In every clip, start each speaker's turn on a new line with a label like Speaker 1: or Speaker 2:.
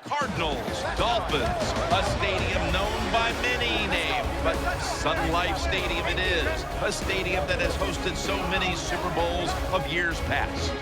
Speaker 1: Cardinals, Dolphins, a stadium known by many names, but Sun Life Stadium it is, a stadium that has hosted so many Super Bowls of years past.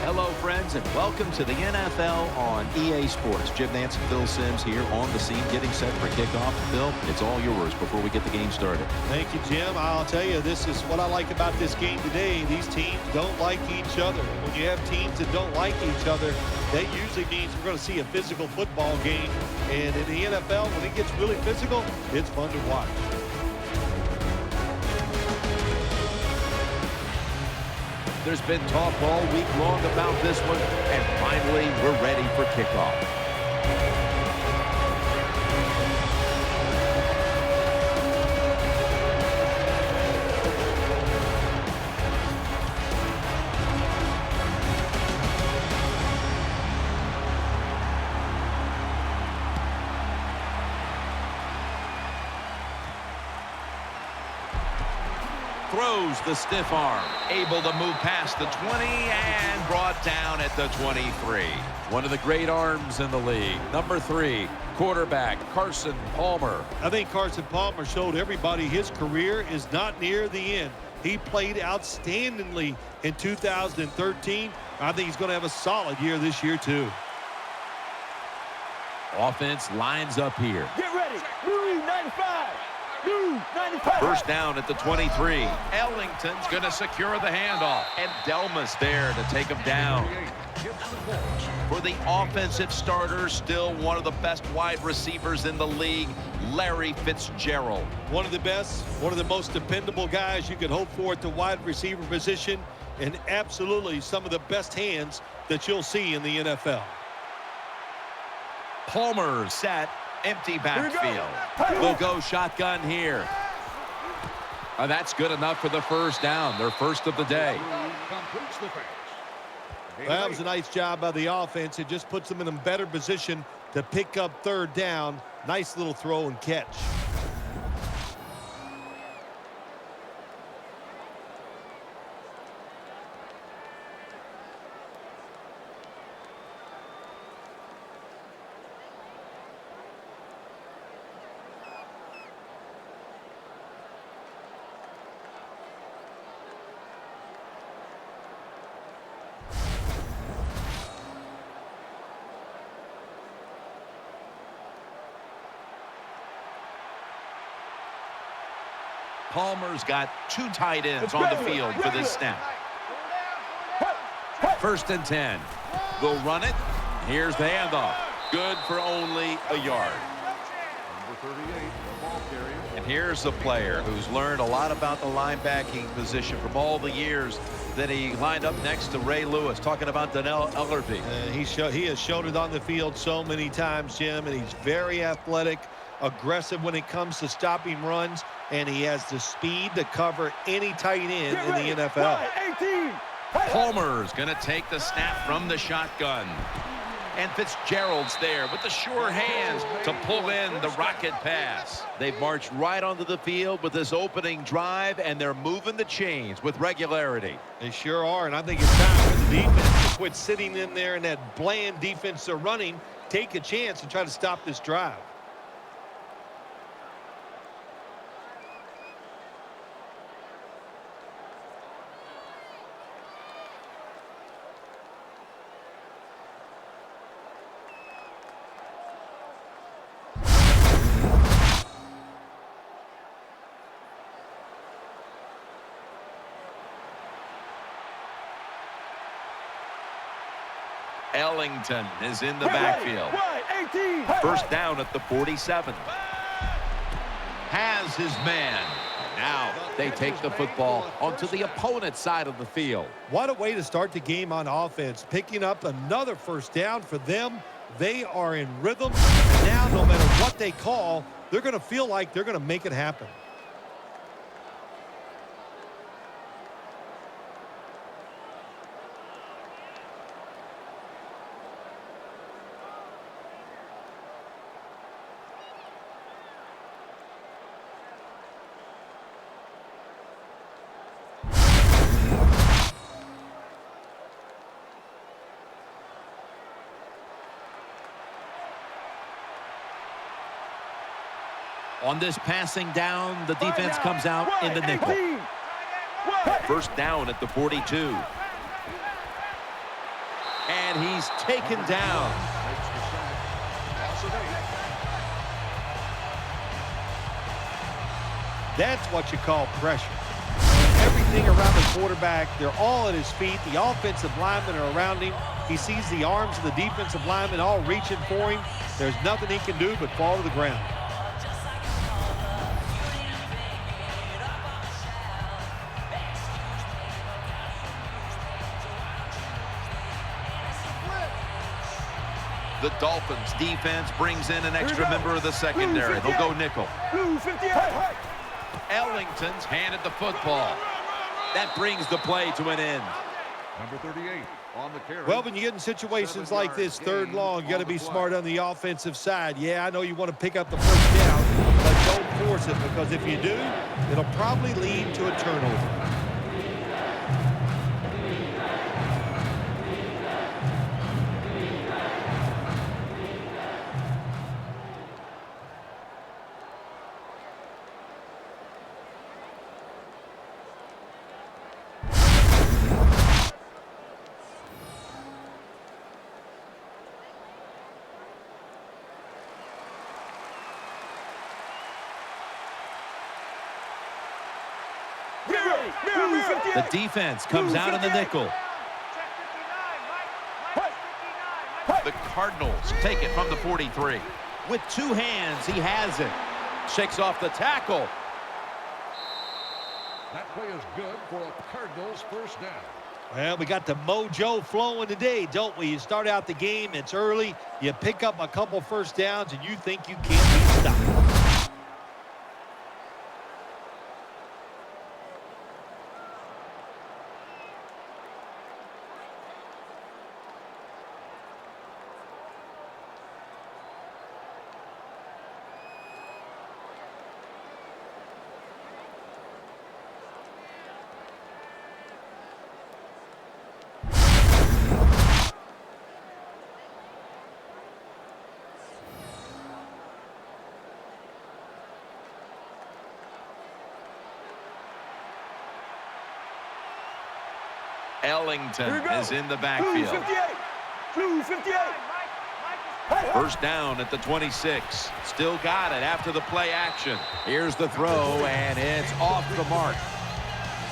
Speaker 2: Hello, friends, and welcome to the NFL on EA Sports. Jim Nance and Phil Simms here on the scene, getting set for kickoff. Phil, it's all yours before we get the game started.
Speaker 3: Thank you, Jim. I'll tell you, this is what I like about this game today. These teams don't like each other. When you have teams that don't like each other, that usually means we're going to see a physical football game. And in the NFL, when it gets really physical, it's fun to watch.
Speaker 2: There's been talk all week long about this one, and finally we're ready for kickoff. Throws the stiff arm, able to move past the 20 and brought down at the 23. One of the great arms in the league. Number 3, quarterback Carson Palmer.
Speaker 3: I think Carson Palmer showed everybody his career is not near the end. He played outstandingly in 2013. I think he's going to have a solid year this year, too.
Speaker 2: Offense lines up here.
Speaker 4: Get ready. Blue 95.
Speaker 1: First down at the 23. Ellington's going to secure the handoff. And Delmas there to take him down. For the offensive starters, still one of the best wide receivers in the league, Larry Fitzgerald.
Speaker 3: One of the best, one of the most dependable guys you could hope for at the wide receiver position, and absolutely some of the best hands that you'll see in the NFL.
Speaker 1: Palmer set. Empty backfield. We'll go shotgun here. That's good enough for the first down. Their first of the day.
Speaker 3: That was a nice job by the offense. It just puts them in a better position to pick up third down. Nice little throw and catch.
Speaker 1: Palmer's got 2 tight ends on the field for this snap. First and 10. They'll run it. Here's the handoff. Good for only a yard. And here's a player who's learned a lot about the linebacking position from all the years that he lined up next to Ray Lewis, talking about Donnell Ellerby.
Speaker 3: He has showed it on the field so many times, Jim, and he's very athletic, aggressive when it comes to stopping runs, and he has the speed to cover any tight end in the NFL.
Speaker 1: Palmer's going to take the snap from the shotgun. And Fitzgerald's there with the sure hands to pull in the rocket pass. They've marched right onto the field with this opening drive, and they're moving the chains with regularity.
Speaker 3: They sure are, and I think it's time for the defense to quit sitting in there in that bland defense they're running, take a chance and try to stop this drive.
Speaker 1: Ellington is in the backfield. First down at the 47. Has his man. Now they take the football onto the opponent's side of the field.
Speaker 3: What a way to start the game on offense. Picking up another first down for them. They are in rhythm. And now, no matter what they call, they're going to feel like they're going to make it happen.
Speaker 2: On this passing down, the defense comes out in the nickel.
Speaker 4: 18.
Speaker 1: First down at the 42. And he's taken down.
Speaker 3: That's what you call pressure. Everything around the quarterback, they're all at his feet. The offensive linemen are around him. He sees the arms of the defensive linemen all reaching for him. There's nothing he can do but fall to the ground.
Speaker 1: The Dolphins defense brings in an extra member of the secondary. They'll go nickel.
Speaker 4: Blue 58.
Speaker 1: Ellington's handed the football.
Speaker 2: That brings the play to an end.
Speaker 5: Number 38 on the carry.
Speaker 3: Well, when you get in situations like this, third long, you got to be smart on the offensive side. Yeah, I know you want to pick up the first down, but don't force it, because if you do, it'll probably lead to a turnover.
Speaker 2: The defense comes out in the nickel.
Speaker 1: The Cardinals take it from the 43.
Speaker 2: With two hands, he has it. Shakes off the tackle.
Speaker 5: That play is good for a Cardinals first down.
Speaker 3: Well, we got the mojo flowing today, don't we? You start out the game, it's early, you pick up a couple first downs, and you think you can't be stopped.
Speaker 1: Ellington is in the backfield.
Speaker 4: Blue 58.
Speaker 1: First down at the 26. Still got it after the play action.
Speaker 2: Here's the throw, and it's off the mark.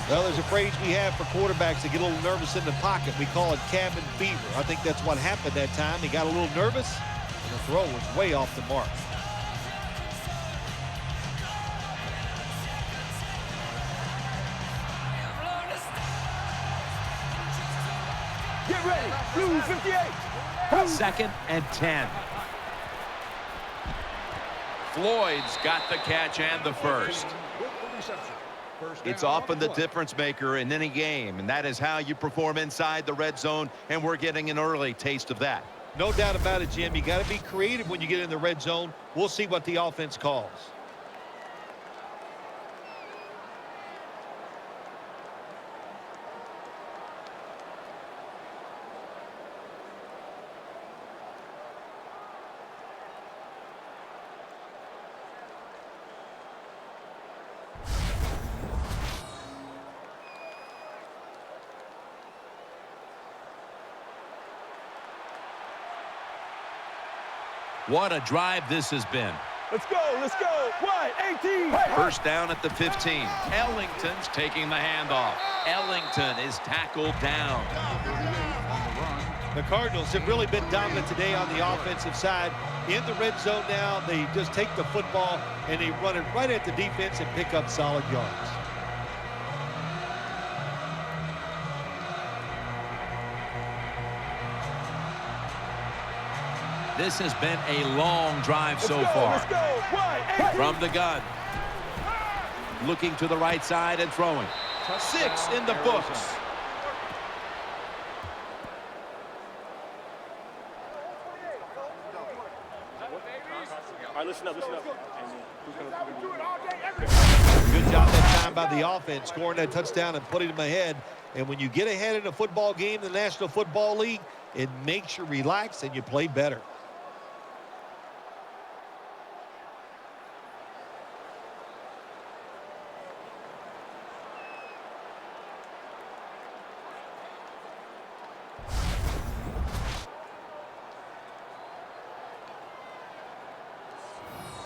Speaker 3: Well, there's a phrase we have for quarterbacks that get a little nervous in the pocket. We call it cabin fever. I think that's what happened that time. He got a little nervous, and the throw was way off the mark.
Speaker 4: Get ready. Blue 58.
Speaker 2: Second and 10.
Speaker 1: Floyd's got the catch and the first.
Speaker 5: With the reception. First down
Speaker 1: It's often
Speaker 5: on
Speaker 1: the
Speaker 5: play.
Speaker 1: difference maker in any game, and that is how you perform inside the red zone, and we're getting an early taste of that.
Speaker 3: No doubt about it, Jim. You got to be creative when you get in the red zone. We'll see what the offense calls.
Speaker 2: What a drive this has been.
Speaker 4: Let's go. Let's go. What? 18.
Speaker 1: First down at the 15. Ellington's taking the handoff. Ellington is tackled down.
Speaker 3: The Cardinals have really been dominant today on the offensive side. In the red zone now, they just take the football and they run it right at the defense and pick up solid yards.
Speaker 2: This has been a long drive so far.
Speaker 4: Let's go. What? 18.
Speaker 2: From the gun. Looking to the right side and throwing. 6 in the books.
Speaker 4: All right, listen up.
Speaker 3: Good job that time by the offense, scoring that touchdown and putting them ahead. And when you get ahead in a football game, the National Football League, it makes you relax and you play better.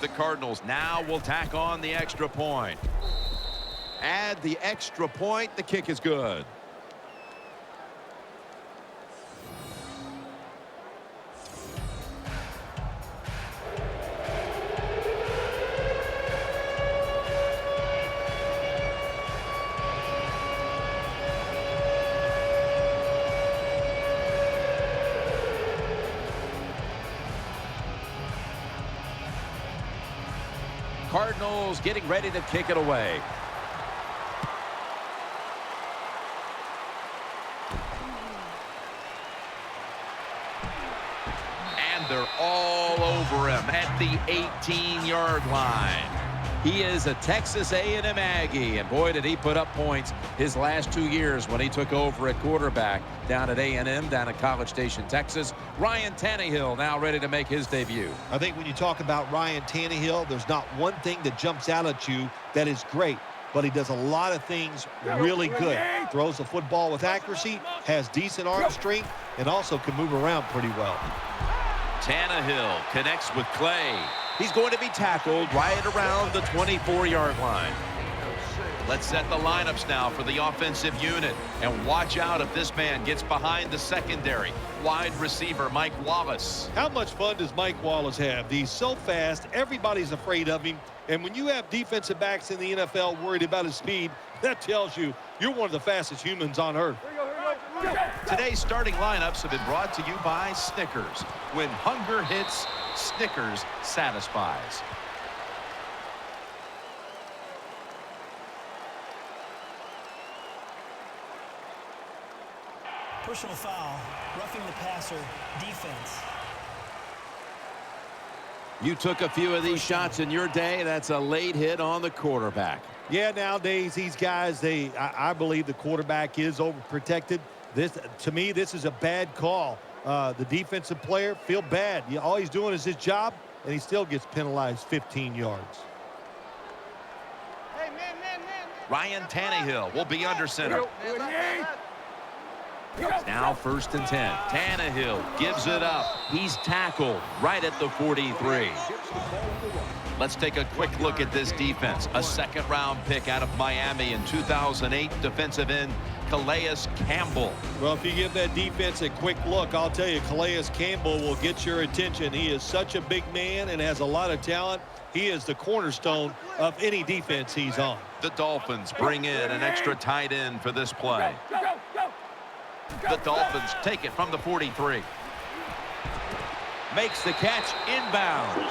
Speaker 1: The Cardinals now will tack on the extra point.
Speaker 2: Add the extra point. The kick is good. Cardinals getting ready to kick it away.
Speaker 1: And they're all over him at the 18-yard line.
Speaker 2: He is a Texas A&M Aggie, and boy, did he put up points his last 2 years when he took over at quarterback down at A&M, down at College Station, Texas. Ryan Tannehill now ready to make his debut.
Speaker 3: I think when you talk about Ryan Tannehill, there's not one thing that jumps out at you that is great, but he does a lot of things really good. Throws the football with accuracy, has decent arm strength, and also can move around pretty well.
Speaker 1: Tannehill connects with Clay.
Speaker 2: He's going to be tackled right around the 24-yard line.
Speaker 1: Let's set the lineups now for the offensive unit. And watch out if this man gets behind the secondary. Wide receiver Mike Wallace.
Speaker 3: How much fun does Mike Wallace have? He's so fast, everybody's afraid of him. And when you have defensive backs in the NFL worried about his speed, that tells you you're one of the fastest humans on earth.
Speaker 1: Today's starting lineups have been brought to you by Snickers. When hunger hits, Snickers satisfies.
Speaker 6: Personal foul, roughing the passer, defense.
Speaker 2: You took a few of these shots in your day. That's a late hit on the quarterback.
Speaker 3: Yeah, nowadays these guys, I believe the quarterback is overprotected. To me, this is a bad call. The defensive player feel bad. All he's doing is his job, and he still gets penalized 15 yards.
Speaker 7: Hey, man.
Speaker 1: Ryan Tannehill will be under center. Now 1st and 10. Tannehill gives it up. He's tackled right at the 43. Let's take a quick look at this defense. A second-round pick out of Miami in 2008, defensive end Calais Campbell.
Speaker 3: Well, if you give that defense a quick look, I'll tell you, Calais Campbell will get your attention. He is such a big man and has a lot of talent. He is the cornerstone of any defense he's on.
Speaker 1: The Dolphins bring in an extra tight end for this play. The Dolphins take it from the 43.
Speaker 2: Makes the catch inbounds.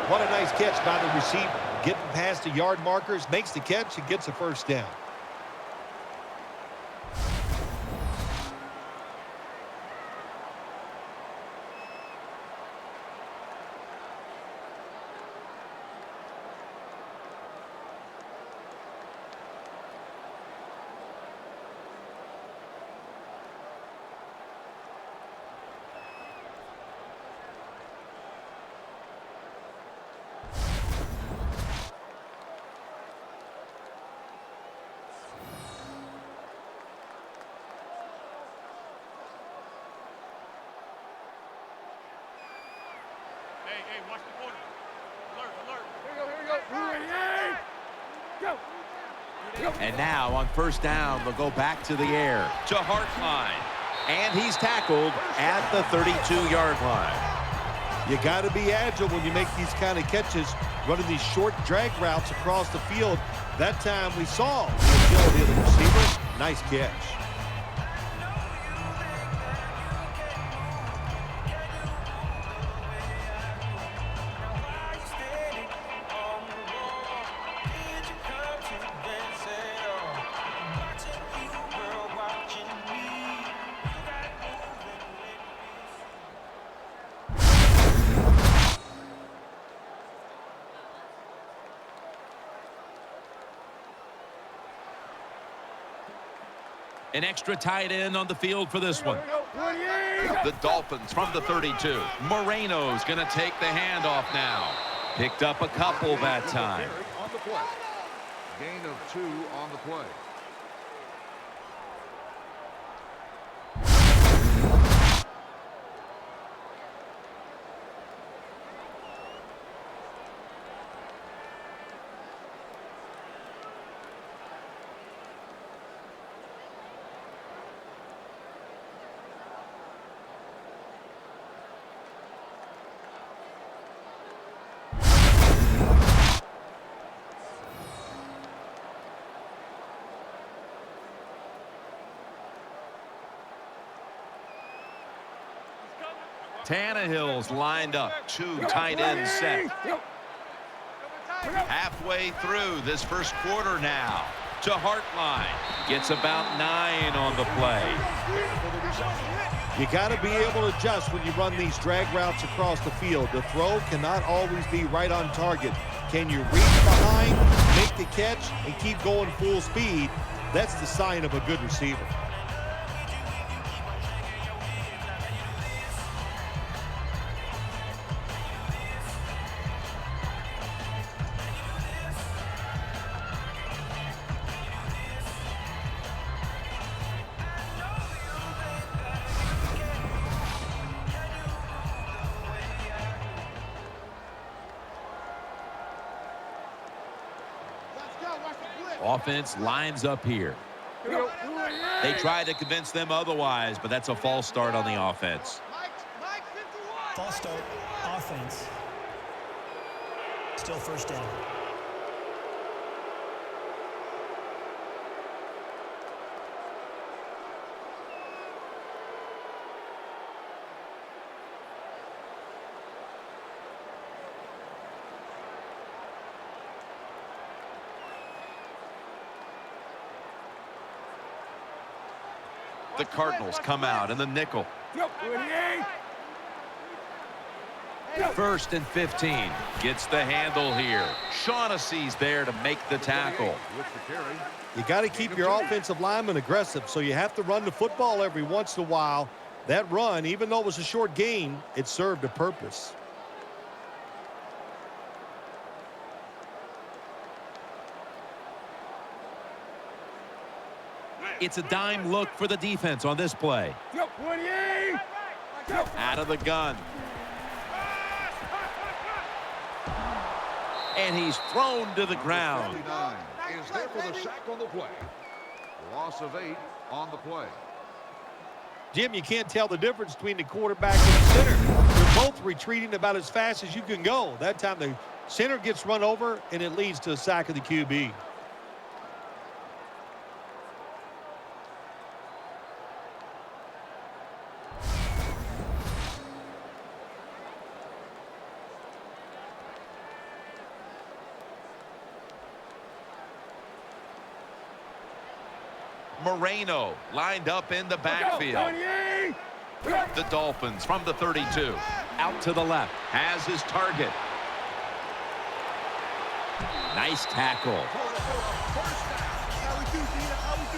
Speaker 3: What a nice catch by the receiver. Getting past the yard markers, makes the catch, and gets a first down.
Speaker 7: Hey, watch the corner. Alert. Here we go.
Speaker 2: And now on 1st down, they'll go back to the air.
Speaker 1: To Hartline.
Speaker 2: And he's tackled at the 32-yard line.
Speaker 3: You got to be agile when you make these kind of catches, running these short drag routes across the field. That time we saw the agility of the receiver. Nice catch.
Speaker 1: An extra tight end on the field for this one. The Dolphins from the 32. Moreno's going to take the handoff now. Picked up a couple that time.
Speaker 5: On the play. Gain of 2 on the play.
Speaker 1: Tannehill's lined up. 2 tight ends set. Halfway through this first quarter now. To Hartline. Gets about 9 on the play.
Speaker 3: You got to be able to adjust when you run these drag routes across the field. The throw cannot always be right on target. Can you reach behind, make the catch, and keep going full speed? That's the sign of a good receiver.
Speaker 2: Offense lines up here.
Speaker 1: They tried to convince them otherwise, but that's a false start on the offense.
Speaker 6: False start. Offense. Still first down.
Speaker 1: The Cardinals come out in the nickel.
Speaker 2: 1st and 15.
Speaker 1: Gets the handle here. Shaughnessy's there to make the tackle.
Speaker 5: With the carry.
Speaker 3: You got to keep your offensive lineman aggressive, so you have to run the football every once in a while. That run, even though it was a short gain, it served a purpose.
Speaker 2: It's a dime look for the defense on this play.
Speaker 1: Out of the gun.
Speaker 2: And he's thrown to the ground.
Speaker 5: 59 is there for the sack on the play. Loss of 8 on the play.
Speaker 3: Jim, you can't tell the difference between the quarterback and the center. They're both retreating about as fast as you can go. That time the center gets run over, and it leads to a sack of the QB.
Speaker 1: Moreno lined up in the backfield. The Dolphins from the 32.
Speaker 2: Out to the left.
Speaker 1: Has his target.
Speaker 2: Nice tackle.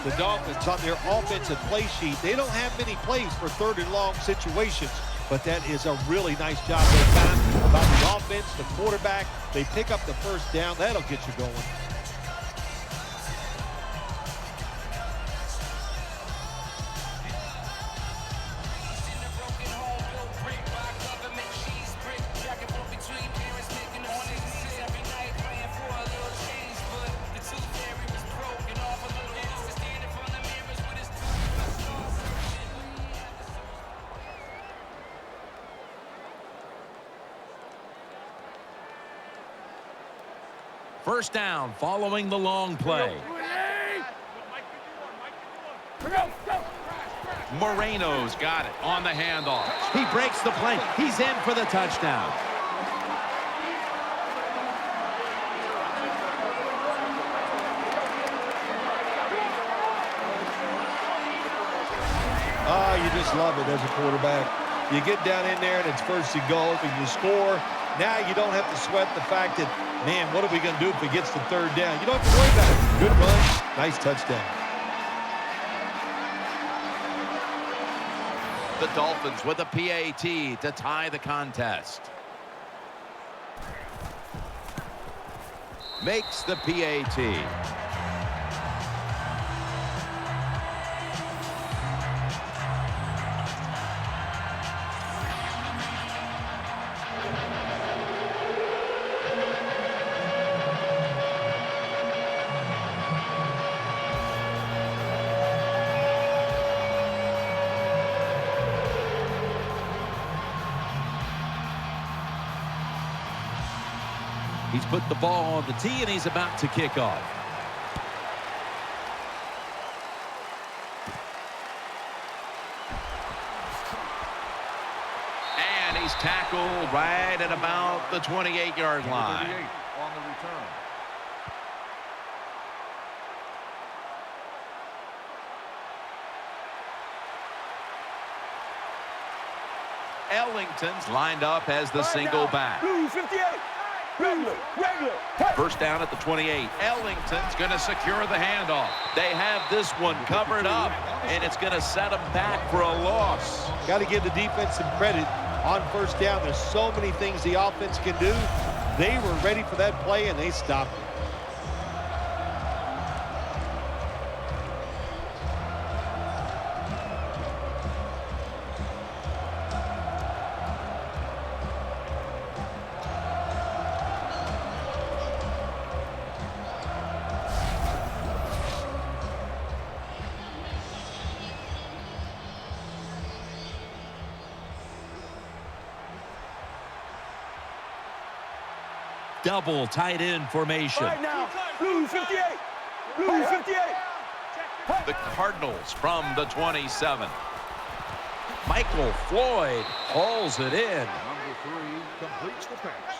Speaker 3: The Dolphins on their offensive play sheet, they don't have many plays for 3rd and long situations, but that is a really nice job that time by the offense, the quarterback. They pick up the first down. That'll get you going.
Speaker 2: First down following the long play.
Speaker 1: Moreno's got it on the handoff. He breaks the play. He's in for the touchdown.
Speaker 3: Oh, you just love it as a quarterback. You get down in there and it's 1st and goal and you score. Now you don't have to sweat the fact that, man, what are we going to do if it gets to 3rd down? You don't have to worry about it. Good run, nice touchdown.
Speaker 1: The Dolphins with a PAT to tie the contest. Makes the PAT.
Speaker 2: He's put the ball on the tee, and he's about to kick off.
Speaker 1: he's tackled right at about the 28-yard line.
Speaker 5: 38 on the return.
Speaker 1: Ellington's lined up as the single back.
Speaker 4: Blue 58. Regular.
Speaker 1: First down at the 28. Ellington's going to secure the handoff. They have this one covered up, and it's going to set them back for a loss.
Speaker 3: Got to give the defense some credit on first down. There's so many things the offense can do. They were ready for that play, and they stopped it.
Speaker 2: Double tight end formation.
Speaker 4: Right now. Blue 58. Blue 58.
Speaker 1: The Cardinals from the 27.
Speaker 2: Michael Floyd hauls it in.
Speaker 5: Number 3 completes the pass.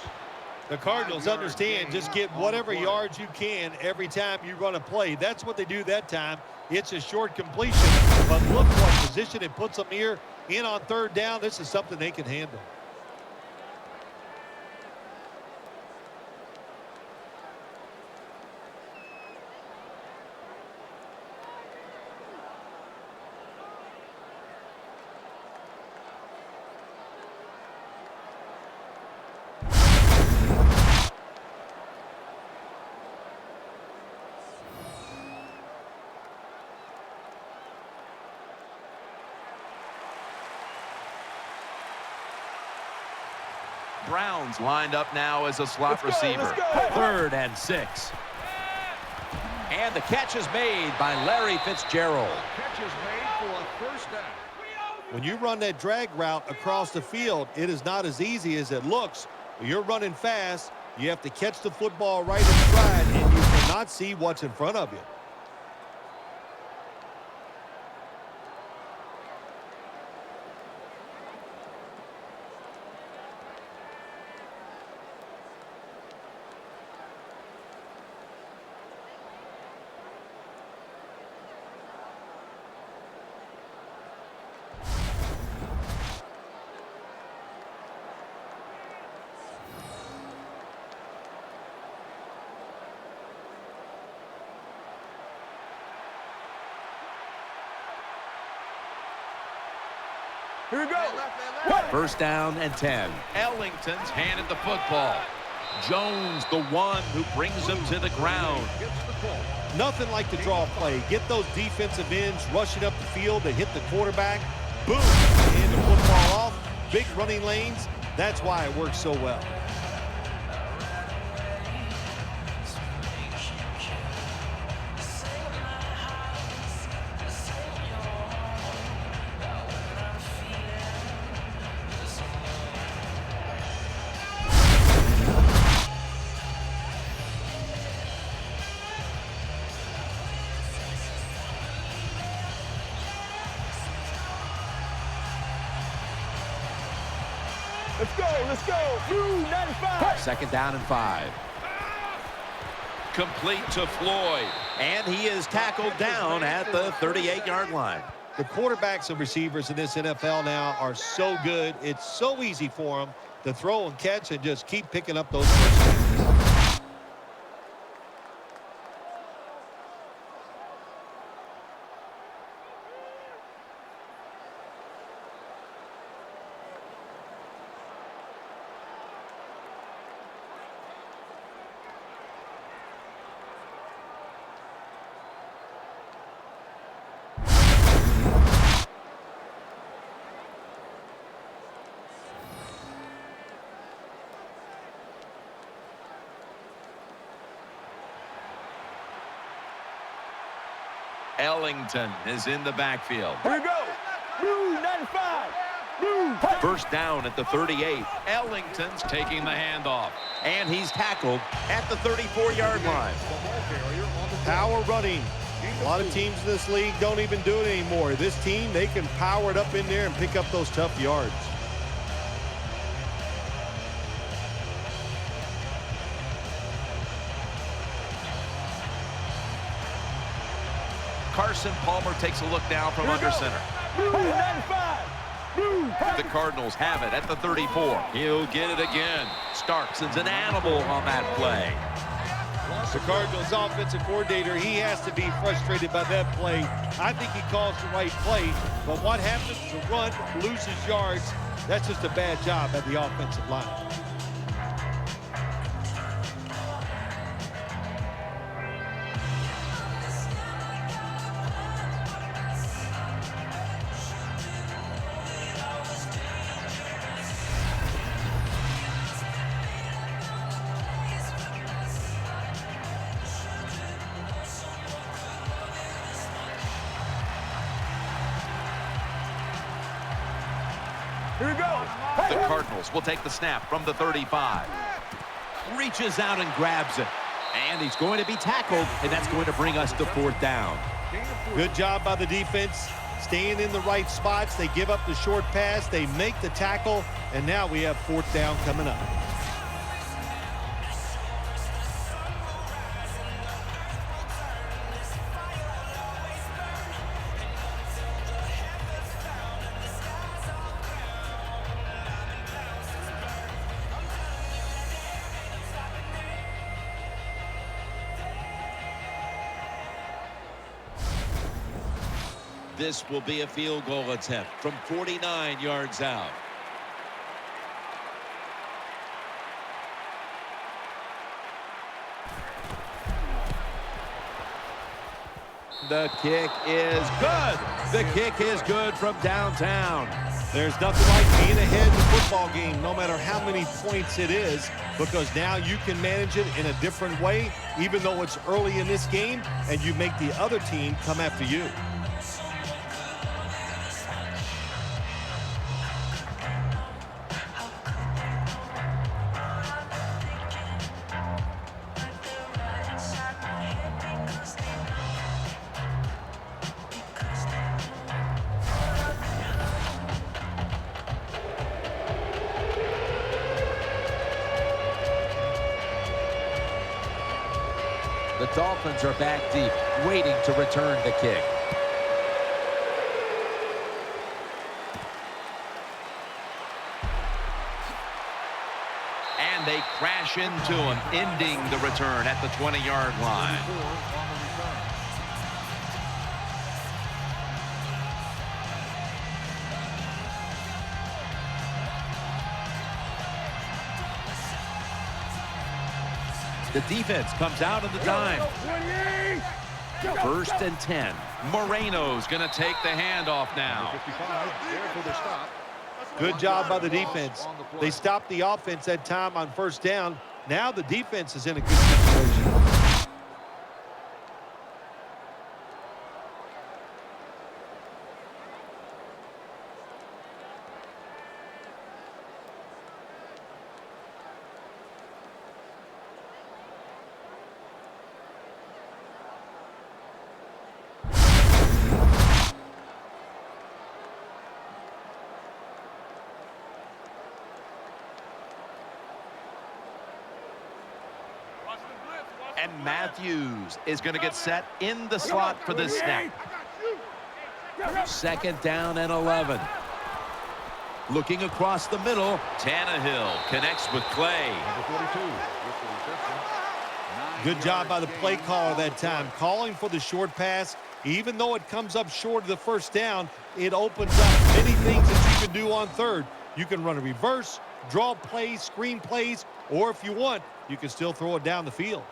Speaker 3: The Cardinals understand just get whatever yards you can every time you run a play. That's what they do that time. It's a short completion, but look what position it puts them here in on third down. This is something they can handle.
Speaker 1: Brown's lined up now as a slot receiver.
Speaker 4: Let's go.
Speaker 2: 3rd and 6. And the catch is made by Larry Fitzgerald.
Speaker 5: Catch is made for a first down.
Speaker 3: When you run that drag route across the field, it is not as easy as it looks. You're running fast. You have to catch the football right in stride, and you cannot see what's in front of you.
Speaker 4: Here we go.
Speaker 2: First down and 10.
Speaker 1: Ellington's handed the football. Jones, the one who brings him to the ground.
Speaker 5: Gets the call.
Speaker 3: Nothing like the draw play. Get those defensive ends rushing up the field to hit the quarterback. Boom! Hand the football off. Big running lanes. That's why it works so well.
Speaker 4: Let's go. Blue 95.
Speaker 2: 2nd down and 5.
Speaker 1: Complete to Floyd.
Speaker 2: And he is tackled down at the 38-yard line.
Speaker 3: The quarterbacks and receivers in this NFL now are so good. It's so easy for them to throw and catch and just keep picking up those first downs.
Speaker 1: Ellington is in the backfield.
Speaker 4: Here we go. Blue 95. Blue.
Speaker 1: First down at the 38. Ellington's taking the handoff.
Speaker 2: And he's tackled at the 34-yard line.
Speaker 3: Power running. A lot of teams in this league don't even do it anymore. This team, they can power it up in there and pick up those tough yards.
Speaker 1: Carson Palmer takes a look down from under center.
Speaker 4: Move, 95. Move.
Speaker 1: The Cardinals have it at the 34. He'll get it again. Starkson's an animal on that play.
Speaker 3: The Cardinals offensive coordinator, he has to be frustrated by that play. I think he calls the right play, but what happens is a run loses yards. That's just a bad job at the offensive line.
Speaker 4: Here we go.
Speaker 1: The Cardinals will take the snap from the 35.
Speaker 2: Reaches out and grabs it. And he's going to be tackled, and that's going to bring us to 4th down.
Speaker 3: Good job by the defense, staying in the right spots. They give up the short pass, they make the tackle, and now we have 4th down coming up.
Speaker 2: This will be a field goal attempt from 49 yards out. The kick is good. The kick is good from downtown.
Speaker 3: There's nothing like being ahead in the football game, no matter how many points it is, because now you can manage it in a different way, even though it's early in this game, and you make the other team come after you.
Speaker 2: The Dolphins are back deep, waiting to return the kick.
Speaker 1: And they crash into him, ending the return at the 20-yard line. The defense comes out of the dime. 1st and 10. Moreno's going to take the handoff now.
Speaker 5: 55, there for the stop.
Speaker 3: Good job by the defense. They stopped the offense that time on 1st down. Now the defense is in a good situation.
Speaker 1: And Matthews is going to get set in the slot for this snap.
Speaker 2: 2nd down and 11. Looking across the middle.
Speaker 1: Tannehill connects with Clay.
Speaker 5: Number 42 with the reception.
Speaker 3: Good job by the play caller that time, calling for the short pass. Even though it comes up short of the 1st down, it opens up many things that you can do on 3rd. You can run a reverse, draw plays, screen plays, or if you want, you can still throw it down the field.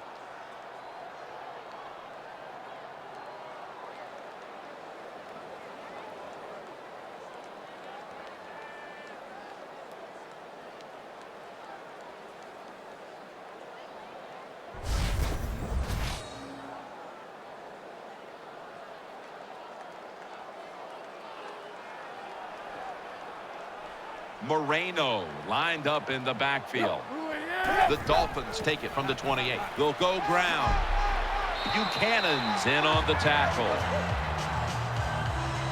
Speaker 1: Moreno lined up in the backfield. The Dolphins take it from the 28. They'll go ground. Buchanan's in on the tackle.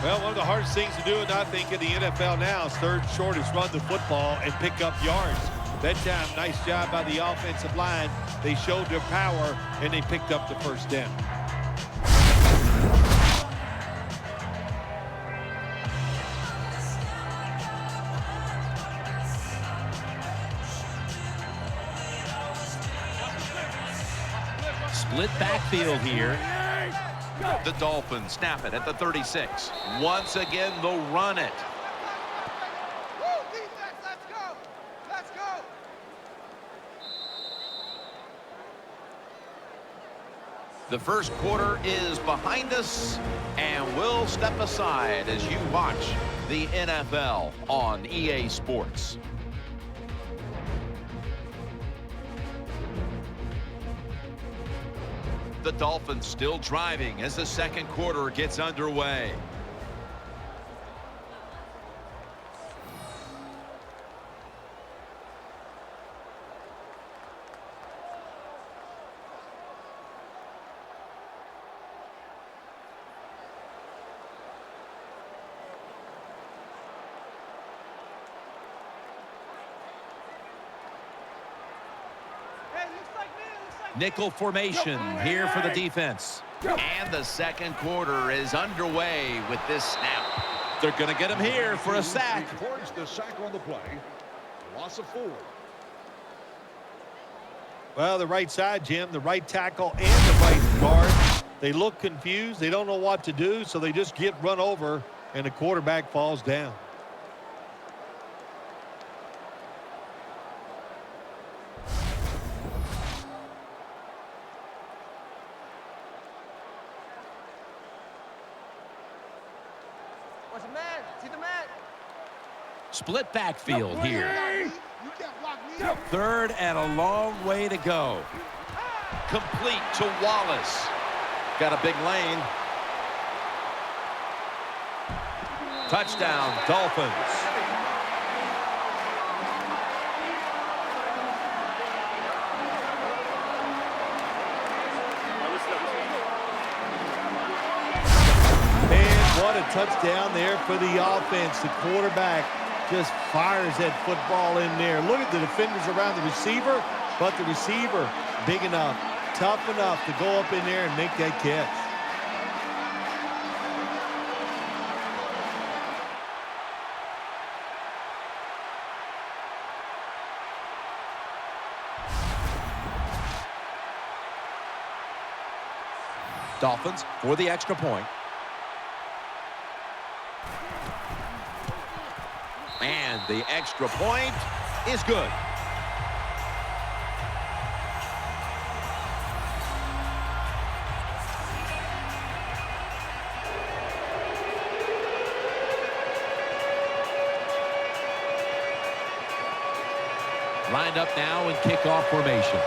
Speaker 3: Well, one of the hardest things to do, and I think in the NFL now, is 3rd short is run the football and pick up yards. That time, nice job by the offensive line. They showed their power, and they picked up the 1st down.
Speaker 2: Split backfield here.
Speaker 1: The Dolphins snap it at the 36. Once again, they'll run it. The first quarter is behind us, and we'll step aside as you watch the NFL on EA Sports. The Dolphins still driving as the second quarter gets underway.
Speaker 2: Nickel formation here for the defense.
Speaker 1: And the second quarter is underway with this snap.
Speaker 2: They're going to get him here for a sack.
Speaker 5: Records the sack on the play. Loss of 4.
Speaker 3: Well, the right side, Jim, the right tackle and the right guard. They look confused. They don't know what to do, so they just get run over, and the quarterback falls down.
Speaker 2: Split backfield here. Third and a long way to go.
Speaker 1: Complete to Wallace. Got a big lane.
Speaker 2: Touchdown, Dolphins.
Speaker 3: Man, what a touchdown there for the offense. The quarterback just fires that football in there. Look at the defenders around the receiver, but the receiver big enough, tough enough to go up in there and make that catch.
Speaker 2: Dolphins for the extra point.
Speaker 1: And the extra point is good.
Speaker 2: Lined up now in kickoff formation.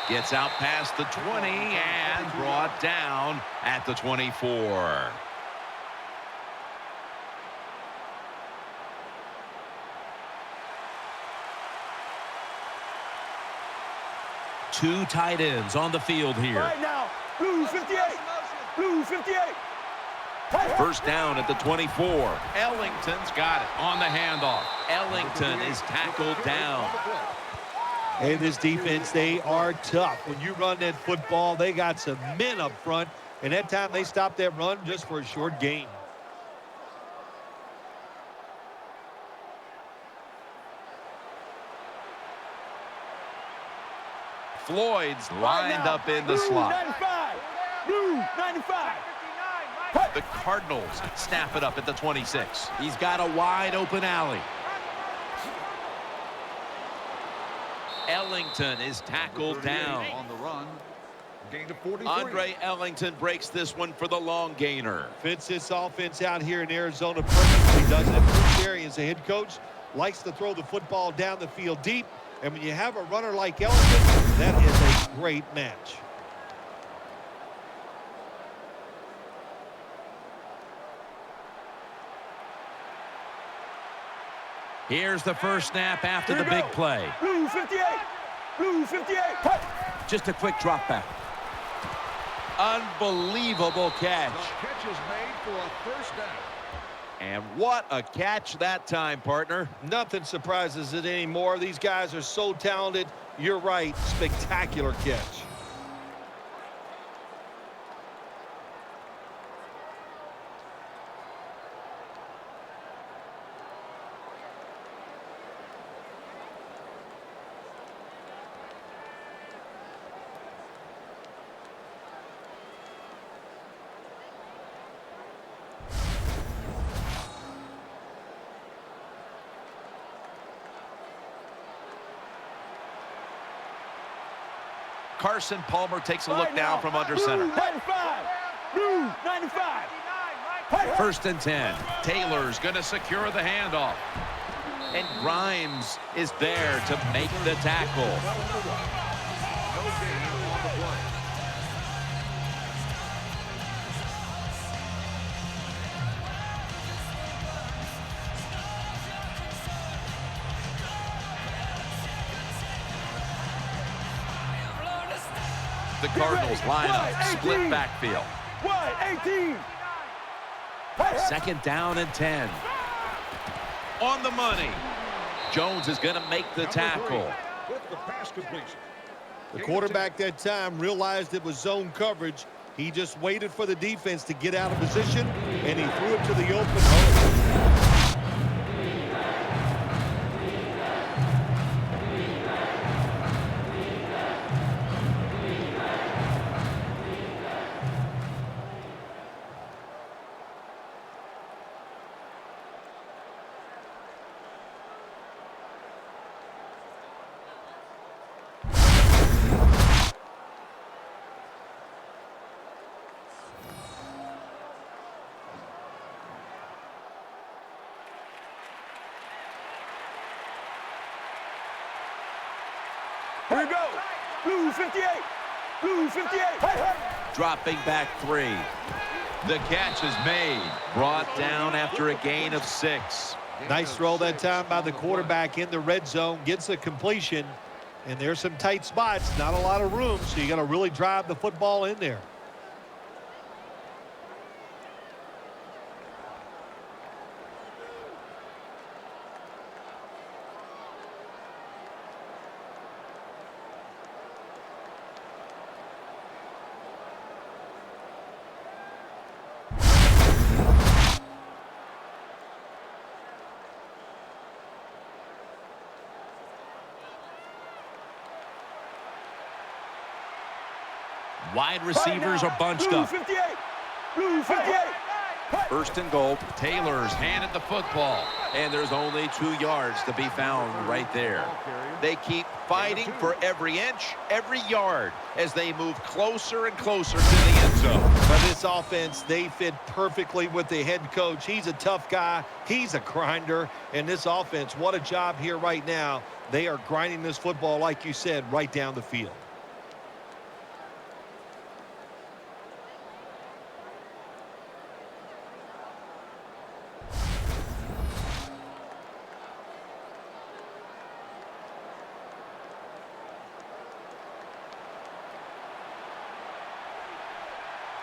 Speaker 1: Gets out past the 20 and brought down at the 24.
Speaker 2: Two tight ends on the field here.
Speaker 4: Right now, blue 58. Blue 58.
Speaker 1: First down at the 24. Ellington's got it on the handoff. Ellington is tackled down.
Speaker 3: Hey, this defense, they are tough. When you run that football, they got some men up front, and that time they stopped that run just for a short gain.
Speaker 1: Floyd's lined up in the slot.
Speaker 4: 95. Blue 95.
Speaker 1: The Cardinals snap it up at the 26.
Speaker 2: He's got a wide open alley.
Speaker 1: Ellington is tackled down.
Speaker 5: On the run. Gain of 43.
Speaker 1: Andre Ellington breaks this one for the long gainer.
Speaker 3: Fits this offense out here in Arizona perfectly, doesn't it? Bruce Arians, the head coach, likes to throw the football down the field deep. And when you have a runner like Ellington, that is a great match.
Speaker 2: Here's the first snap after the big play.
Speaker 4: Blue 58. Blue 58.
Speaker 2: Just a quick drop back.
Speaker 1: Unbelievable catch.
Speaker 5: The catch is made for a first down.
Speaker 1: And what a catch that time, partner.
Speaker 3: Nothing surprises it anymore. These guys are so talented. You're right. Spectacular catch.
Speaker 1: Carson Palmer takes a look now from under center.
Speaker 4: 95. Blue 95.
Speaker 2: First and 10.
Speaker 1: Taylor's going to secure the handoff. And Grimes is there to make the tackle.
Speaker 5: No gain on the play.
Speaker 1: The Cardinals line up, split backfield.
Speaker 4: Wide 18.
Speaker 2: Second down and 10.
Speaker 1: On the money. Jones is going to make the tackle.
Speaker 5: With the pass completion.
Speaker 3: The quarterback that time realized it was zone coverage. He just waited for the defense to get out of position, and he threw it to the open hole.
Speaker 4: Here we go. Blue 58. Blue 58.
Speaker 1: Dropping back 3. The catch is made. Brought down after a gain of 6.
Speaker 3: Nice throw that time by the quarterback in the red zone. Gets a completion, and there's some tight spots. Not a lot of room, so you got to really drive the football in there.
Speaker 1: Wide receivers are bunched
Speaker 4: Blue
Speaker 1: up.
Speaker 4: 58. Blue 58.
Speaker 2: First and goal.
Speaker 1: Taylor's handed the football.
Speaker 2: And there's only 2 yards to be found right there.
Speaker 1: They keep fighting for every inch, every yard as they move closer and closer to the end zone.
Speaker 3: But this offense, they fit perfectly with the head coach. He's a tough guy. He's a grinder. And this offense, what a job here right now. They are grinding this football, like you said, right down the field.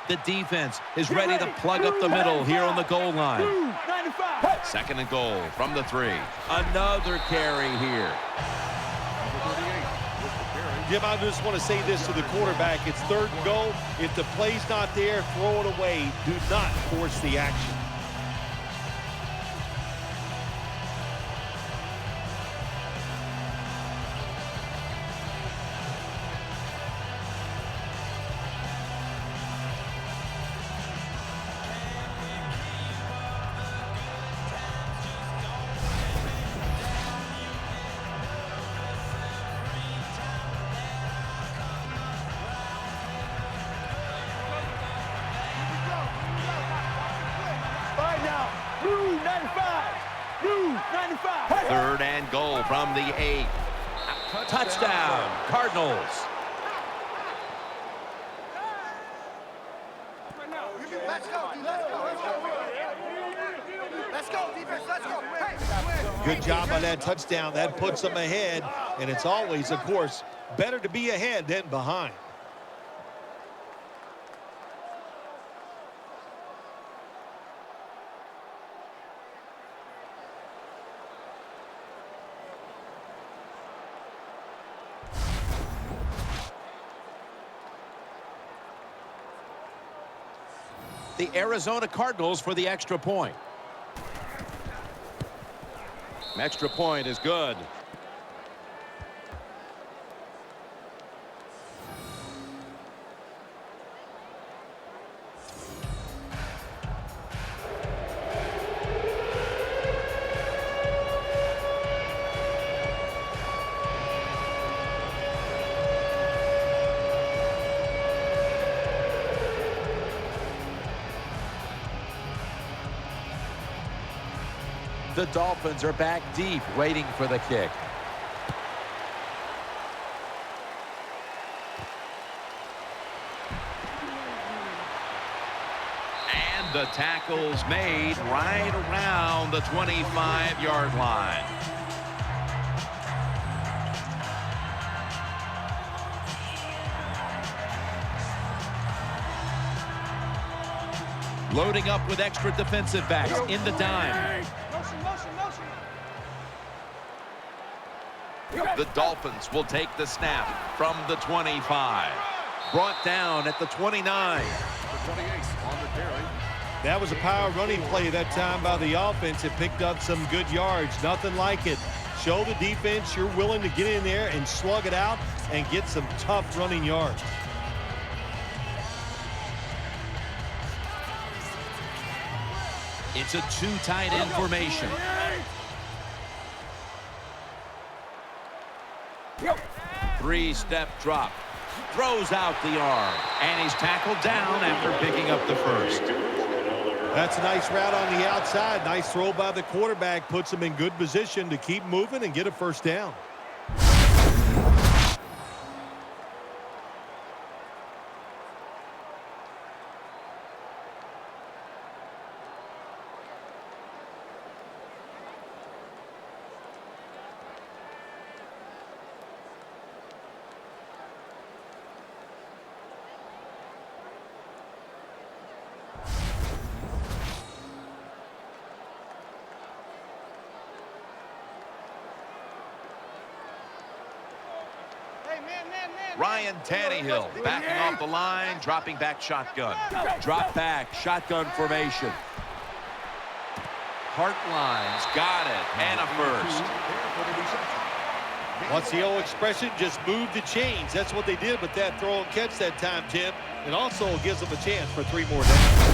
Speaker 1: The defense is ready to plug up the middle here on the goal line.
Speaker 4: Blue 95.
Speaker 1: Second and goal from the 3.
Speaker 2: Another carry here.
Speaker 3: Jim, I just want to say this to the quarterback. It's third and goal. If the play's not there, throw it away. Do not force the action.
Speaker 4: Blue 95. Blue 95.
Speaker 1: Third and goal from the 8.
Speaker 2: Touchdown, Cardinals.
Speaker 8: Let's go, defense, let's go. Hey,
Speaker 3: Good job on that touchdown. That puts them ahead. And it's always, of course, better to be ahead than behind.
Speaker 2: The Arizona Cardinals for the extra point. Extra point is good. The Dolphins are back deep, waiting for the kick.
Speaker 1: And the tackle's made right around the 25-yard line. Loading up with extra defensive backs in the dime. The Dolphins will take the snap from the 25. Brought down at the 29.
Speaker 5: The 28 on the carry.
Speaker 3: That was a power running play that time by the offense. It picked up some good yards. Nothing like it. Show the defense you're willing to get in there and slug it out and get some tough running yards.
Speaker 1: It's a two tight end formation. Three-step drop. Throws out the arm. And he's tackled down after picking up the first.
Speaker 3: That's a nice route on the outside. Nice throw by the quarterback. Puts him in good position to keep moving and get a first down.
Speaker 1: Ryan Tannehill backing off the line, dropping back shotgun.
Speaker 2: Drop back, shotgun formation.
Speaker 1: Hart lines, got it, and a first.
Speaker 3: What's the old expression? Just move the chains. That's what they did with that throw and catch that time, Tim. It also gives them a chance for 3 more downs.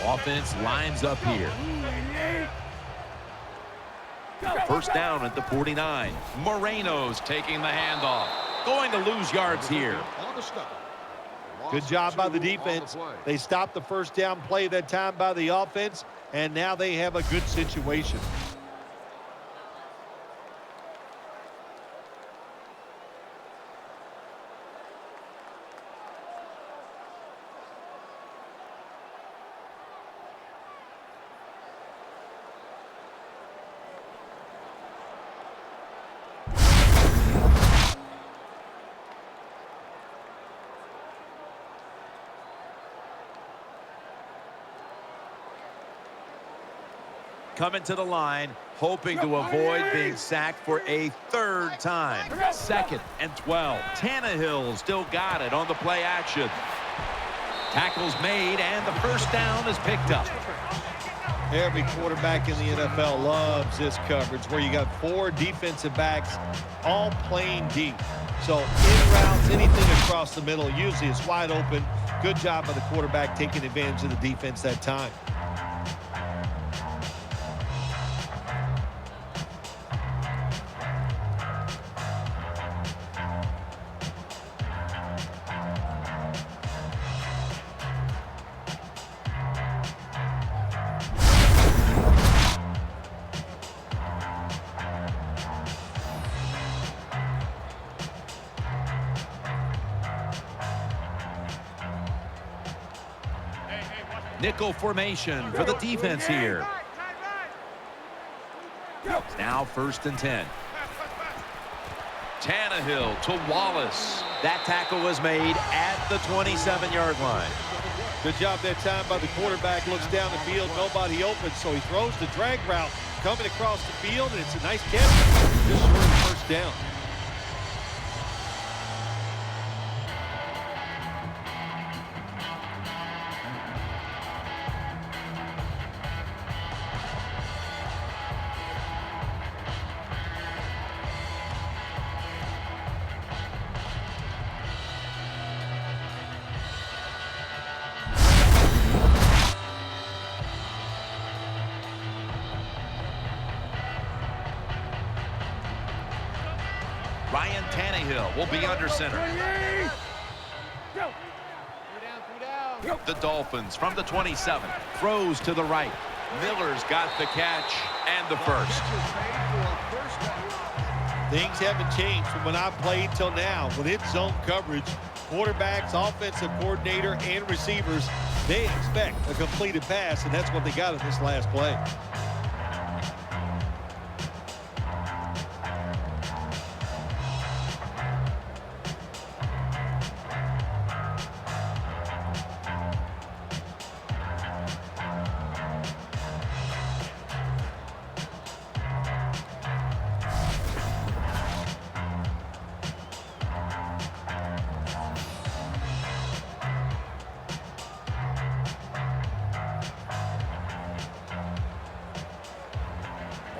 Speaker 1: Offense lines up here. First down at the 49. Moreno's taking the handoff. Going to lose yards here.
Speaker 3: Good job by the defense. They stopped the first down play that time by the offense, and now they have a good situation.
Speaker 2: Coming to the line, hoping to avoid being sacked for a 3rd time. 2nd and 12.
Speaker 1: Tannehill still got it on the play action. Tackle's made, and the first down is picked up.
Speaker 3: Every quarterback in the NFL loves this coverage where you got 4 defensive backs all playing deep. So in routes, anything across the middle usually is wide open. Good job by the quarterback taking advantage of the defense that time.
Speaker 1: Nickel formation for the defense here. It's now 1st and 10. Tannehill to Wallace.
Speaker 2: That tackle was made at the 27-yard line.
Speaker 3: Good job that time by the quarterback. Looks down the field, nobody open, so he throws the drag route coming across the field, and it's a nice catch. Just short of the first down.
Speaker 1: Tannehill will be under center.
Speaker 7: Go.
Speaker 1: The Dolphins from the 27 throws to the right. Miller's got the catch and the first.
Speaker 3: Things haven't changed from when I played till now. When it's zone coverage, quarterbacks, offensive coordinator, and receivers, they expect a completed pass, and that's what they got in this last play.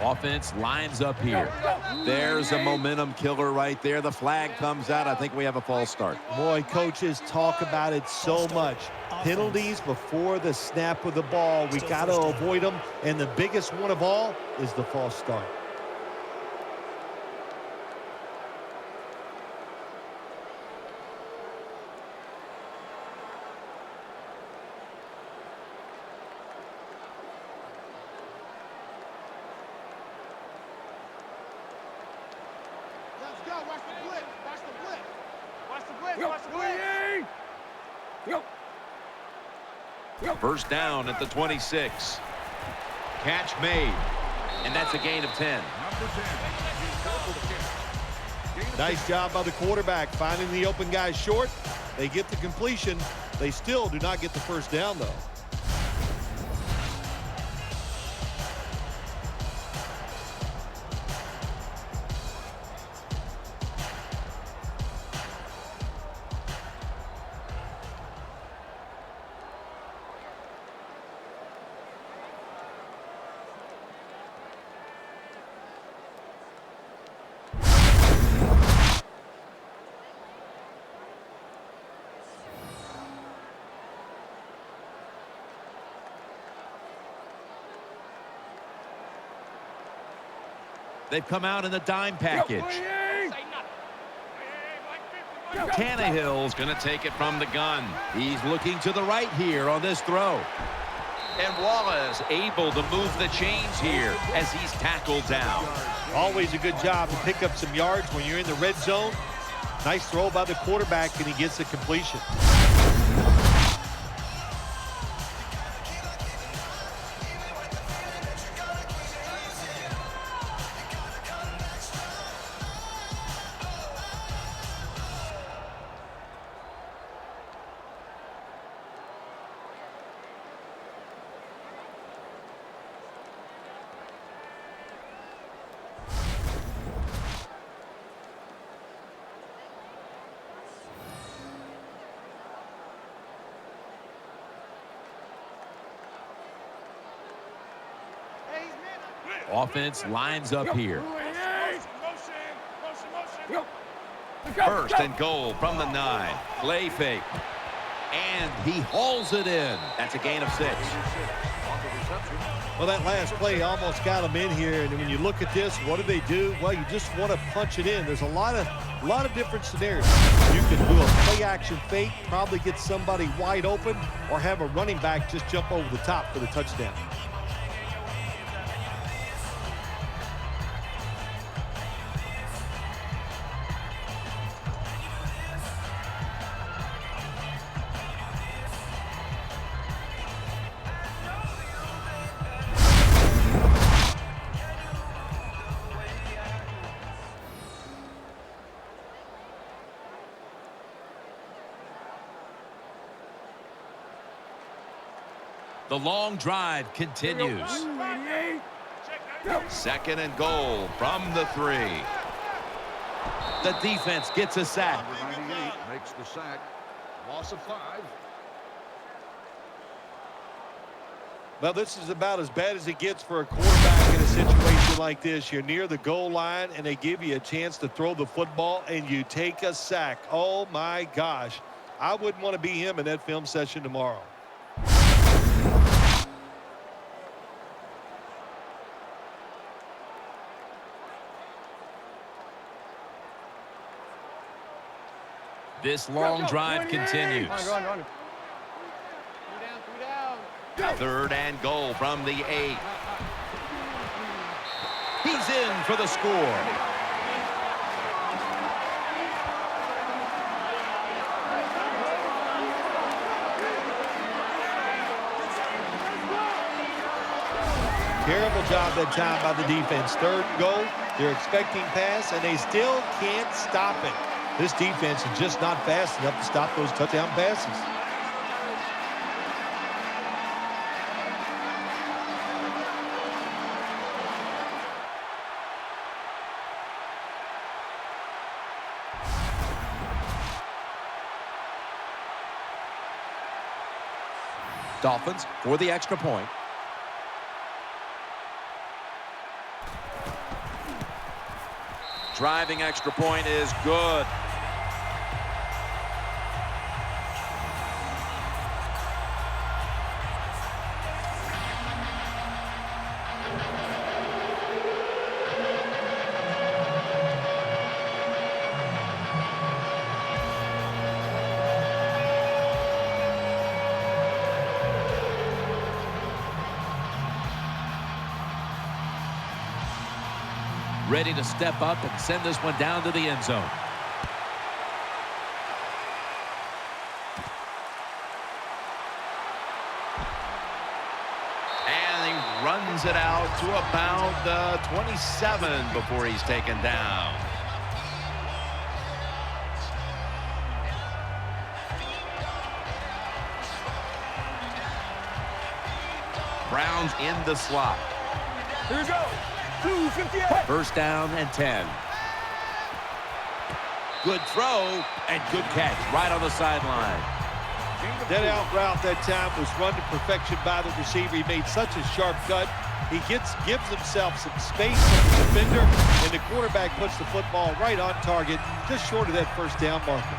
Speaker 2: Offense lines up here. There's a momentum killer right there. The flag comes out. I think we have a false start.
Speaker 3: Boy, coaches talk about it so much. Penalties before the snap of the ball. We got to avoid them, and the biggest one of all is the false start.
Speaker 8: Watch the blitz. Watch the blitz. Watch the blitz.
Speaker 7: Go.
Speaker 8: Watch the blitz.
Speaker 7: Go.
Speaker 1: First down at the 26. Catch made. And that's a gain of 10.
Speaker 3: Nice job by the quarterback finding the open guy short. They get the completion. They still do not get the first down, though.
Speaker 1: They've come out in the dime package. Tannehill's going to take it from the gun. He's looking to the right here on this throw. And Wallace able to move the chains here as he's tackled down.
Speaker 3: Always a good job to pick up some yards when you're in the red zone. Nice throw by the quarterback, and he gets the completion.
Speaker 2: Offense lines up here.
Speaker 1: First and goal from the 9. Play fake. And he hauls it in. That's a gain of 6.
Speaker 3: Well, that last play almost got him in here, and when you look at this, what do they do? Well, you just want to punch it in. There's a lot of different scenarios. You can do a play-action fake, probably get somebody wide open, or have a running back just jump over the top for the touchdown.
Speaker 2: The long drive continues.
Speaker 1: Second and goal from the 3. The defense gets a sack.
Speaker 5: 98 makes the sack. Loss of 5.
Speaker 3: Well, this is about as bad as it gets for a quarterback in a situation like this. You're near the goal line, and they give you a chance to throw the football, and you take a sack. Oh, my gosh. I wouldn't want to be him in that film session tomorrow.
Speaker 2: This long drive continues.
Speaker 4: Run.
Speaker 1: 3rd and goal from the 8. He's in for the score.
Speaker 3: Terrible job that time by the defense. 3rd and goal. They're expecting pass, and they still can't stop it. This defense is just not fast enough to stop those touchdown passes.
Speaker 2: Dolphins for the extra point. Driving extra point is good. Ready to step up and send this one down to the end zone.
Speaker 1: And he runs it out to about the 27 before he's taken down. Brown's in the slot.
Speaker 4: Here we go. 258.
Speaker 2: 1st down and 10. Good throw and good catch right on the sideline.
Speaker 3: That out route that time was run to perfection by the receiver. He made such a sharp cut. He gives himself some space from the defender, and the quarterback puts the football right on target, just short of that 1st down marker.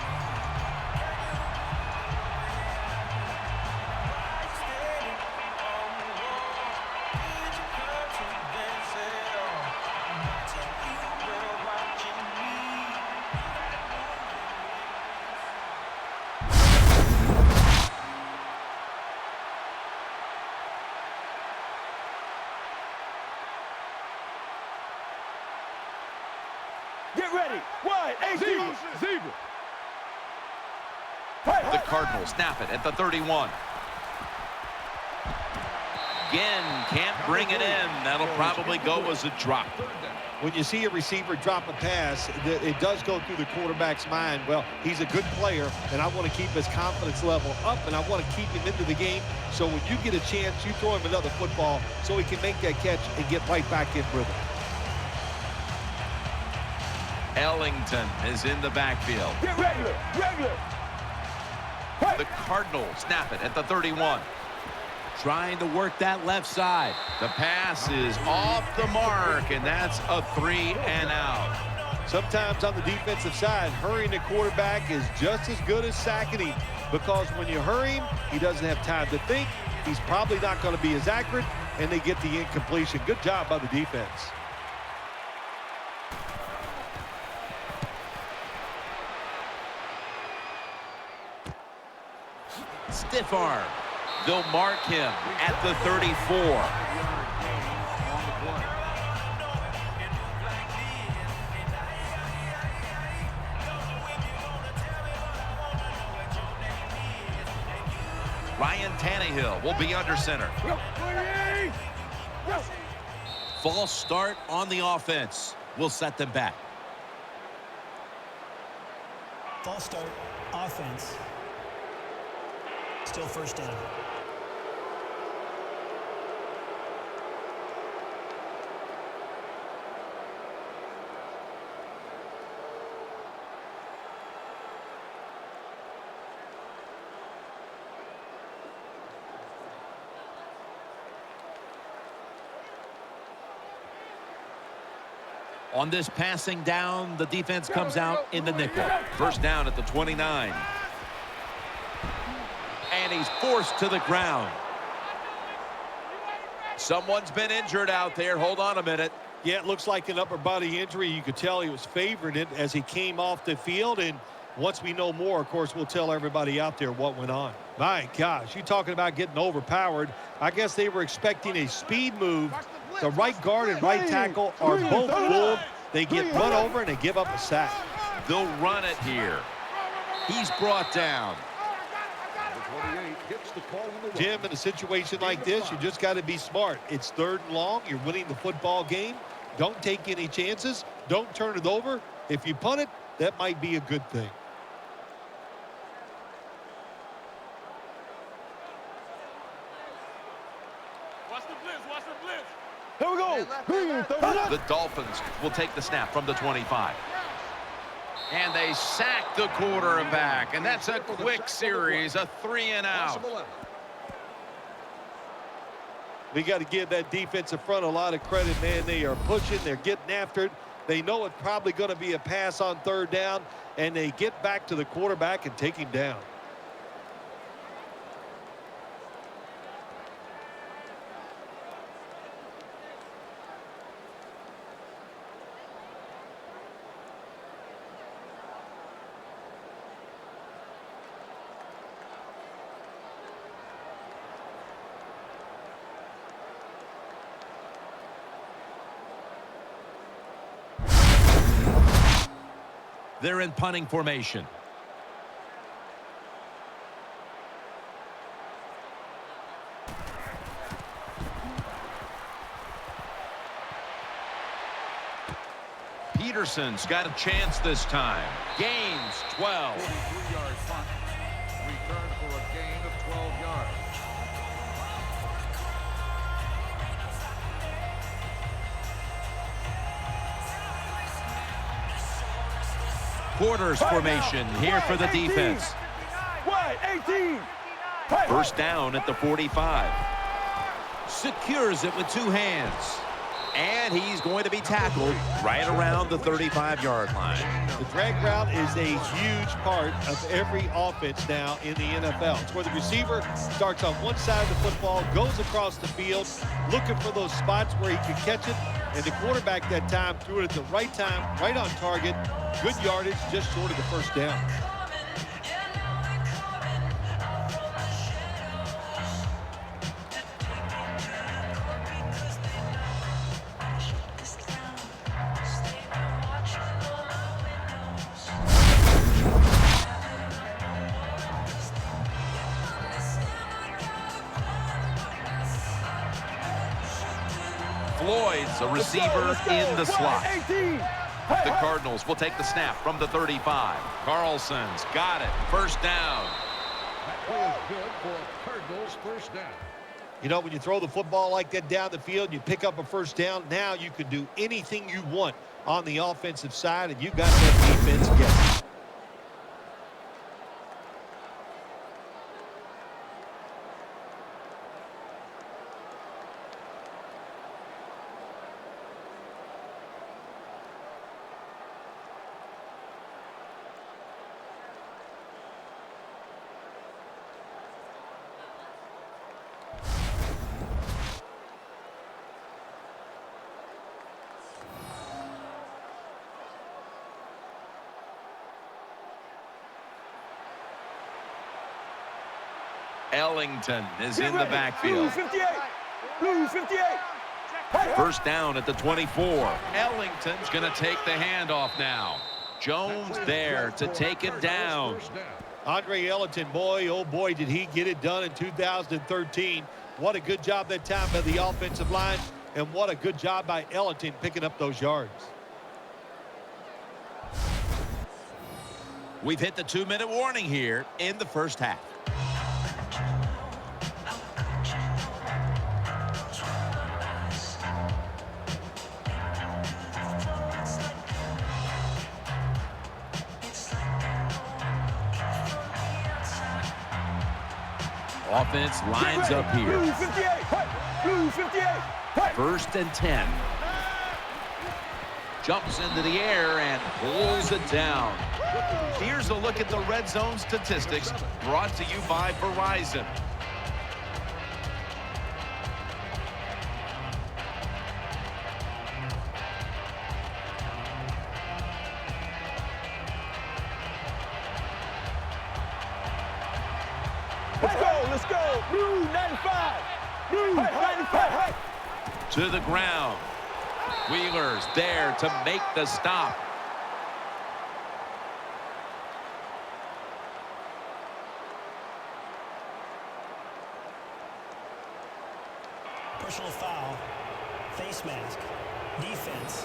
Speaker 4: Get ready. Wide.
Speaker 5: Zebra.
Speaker 1: The Cardinals snap it at the 31. Again, can't bring it in. That'll probably go as a drop.
Speaker 3: When you see a receiver drop a pass, it does go through the quarterback's mind. Well, he's a good player, and I want to keep his confidence level up, and I want to keep him into the game. So when you get a chance, you throw him another football so he can make that catch and get right back in rhythm.
Speaker 1: Ellington is in the backfield.
Speaker 4: Get regular.
Speaker 1: The Cardinals snap it at the 31.
Speaker 2: Trying to work that left side.
Speaker 1: The pass is off the mark, and that's a 3 and out.
Speaker 3: Sometimes on the defensive side, hurrying the quarterback is just as good as sacking him, because when you hurry him, he doesn't have time to think. He's probably not going to be as accurate, and they get the incompletion. Good job by the defense.
Speaker 2: Stiff arm. They'll mark him at the 34.
Speaker 1: Ryan Tannehill will be under center.
Speaker 2: False start on the offense. We'll set them back.
Speaker 6: False start, offense. Still 1st down.
Speaker 2: On this passing down, the defense comes out in the nickel.
Speaker 1: 1st down at the 29.
Speaker 2: And he's forced to the ground. Someone's been injured out there. Hold on a minute.
Speaker 3: Yeah, it looks like an upper body injury. You could tell he was favoring it as he came off the field, and Once we know more, of course, we'll tell everybody out there what went on. My gosh, you talking about getting overpowered. I guess they were expecting a speed move. The right guard and right tackle are both fooled. They get run over and they give up a sack.
Speaker 1: They'll run it here. He's brought down.
Speaker 5: Number 28 gets the call on the run.
Speaker 3: Jim, in a situation like this, you just got to be smart. It's 3rd and long. You're winning the football game. Don't take any chances. Don't turn it over. If you punt it, that might be a good thing.
Speaker 8: Watch the blitz. Watch the blitz.
Speaker 4: Here we go.
Speaker 1: The Dolphins will take the snap from the 25. And they sack the quarterback. And that's a quick series, a 3-and-out.
Speaker 3: We got to give that defensive front a lot of credit, man. They are pushing. They're getting after it. They know it's probably going to be a pass on 3rd down, and they get back to the quarterback and take him down.
Speaker 2: They're in punting formation.
Speaker 1: Peterson's got a chance this time. Gains 12.
Speaker 5: 43-yard punt. Return for a gain of 12 yards.
Speaker 2: Quarters formation here for the defense.
Speaker 4: Wide 18.
Speaker 1: 1st down at the 45.
Speaker 2: Secures it with 2 hands. And he's going to be tackled right around the 35-yard line.
Speaker 3: The drag route is a huge part of every offense now in the NFL. It's where the receiver starts on one side of the football, goes across the field, looking for those spots where he can catch it. And the quarterback that time threw it at the right time, right on target. Good yardage, just short of the 1st down.
Speaker 1: Floyd's a receiver in the slot.
Speaker 4: 18.
Speaker 1: The Cardinals will take the snap from the 35. Carlson's got it. 1st down.
Speaker 5: That play is good for Cardinals' 1st down.
Speaker 3: You know, when you throw the football like that down the field, you pick up a 1st down, now you can do anything you want on the offensive side, and you got that defense guessing.
Speaker 1: Ellington is in the backfield.
Speaker 4: Blue 58. Blue 58.
Speaker 1: 1st down at the 24. Ellington's going to take the handoff now. Jones there to take him down.
Speaker 5: 1st down.
Speaker 3: Andre Ellington, boy, oh boy, did he get it done in 2013. What a good job that time by the offensive line, and what a good job by Ellington picking up those yards.
Speaker 2: We've hit the 2-minute warning here in the 1st half. Offense lines up here.
Speaker 4: Blue 58. Blue 58.
Speaker 2: 1st and 10. Jumps into the air and pulls it down.
Speaker 1: Here's a look at the red zone statistics brought to you by Verizon.
Speaker 4: Let's go. Blue 95. Blue 95.
Speaker 1: To the ground. Wheeler's there to make the stop.
Speaker 6: Personal foul. Face mask. Defense.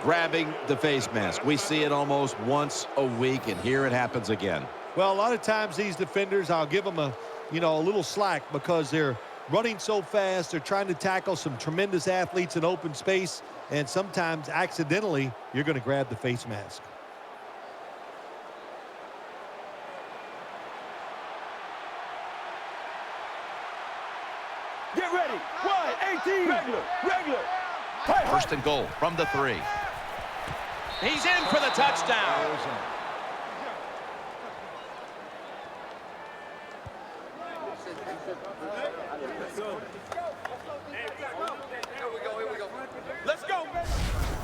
Speaker 2: Grabbing the face mask. We see it almost once a week, and here it happens again.
Speaker 3: Well, a lot of times these defenders, I'll give them a little slack because they're running so fast. They're trying to tackle some tremendous athletes in open space, and sometimes accidentally you're going to grab the face mask.
Speaker 4: Get ready. 1-18. Regular.
Speaker 1: First and goal from the 3. He's in for the touchdown.
Speaker 4: Let's go, baby.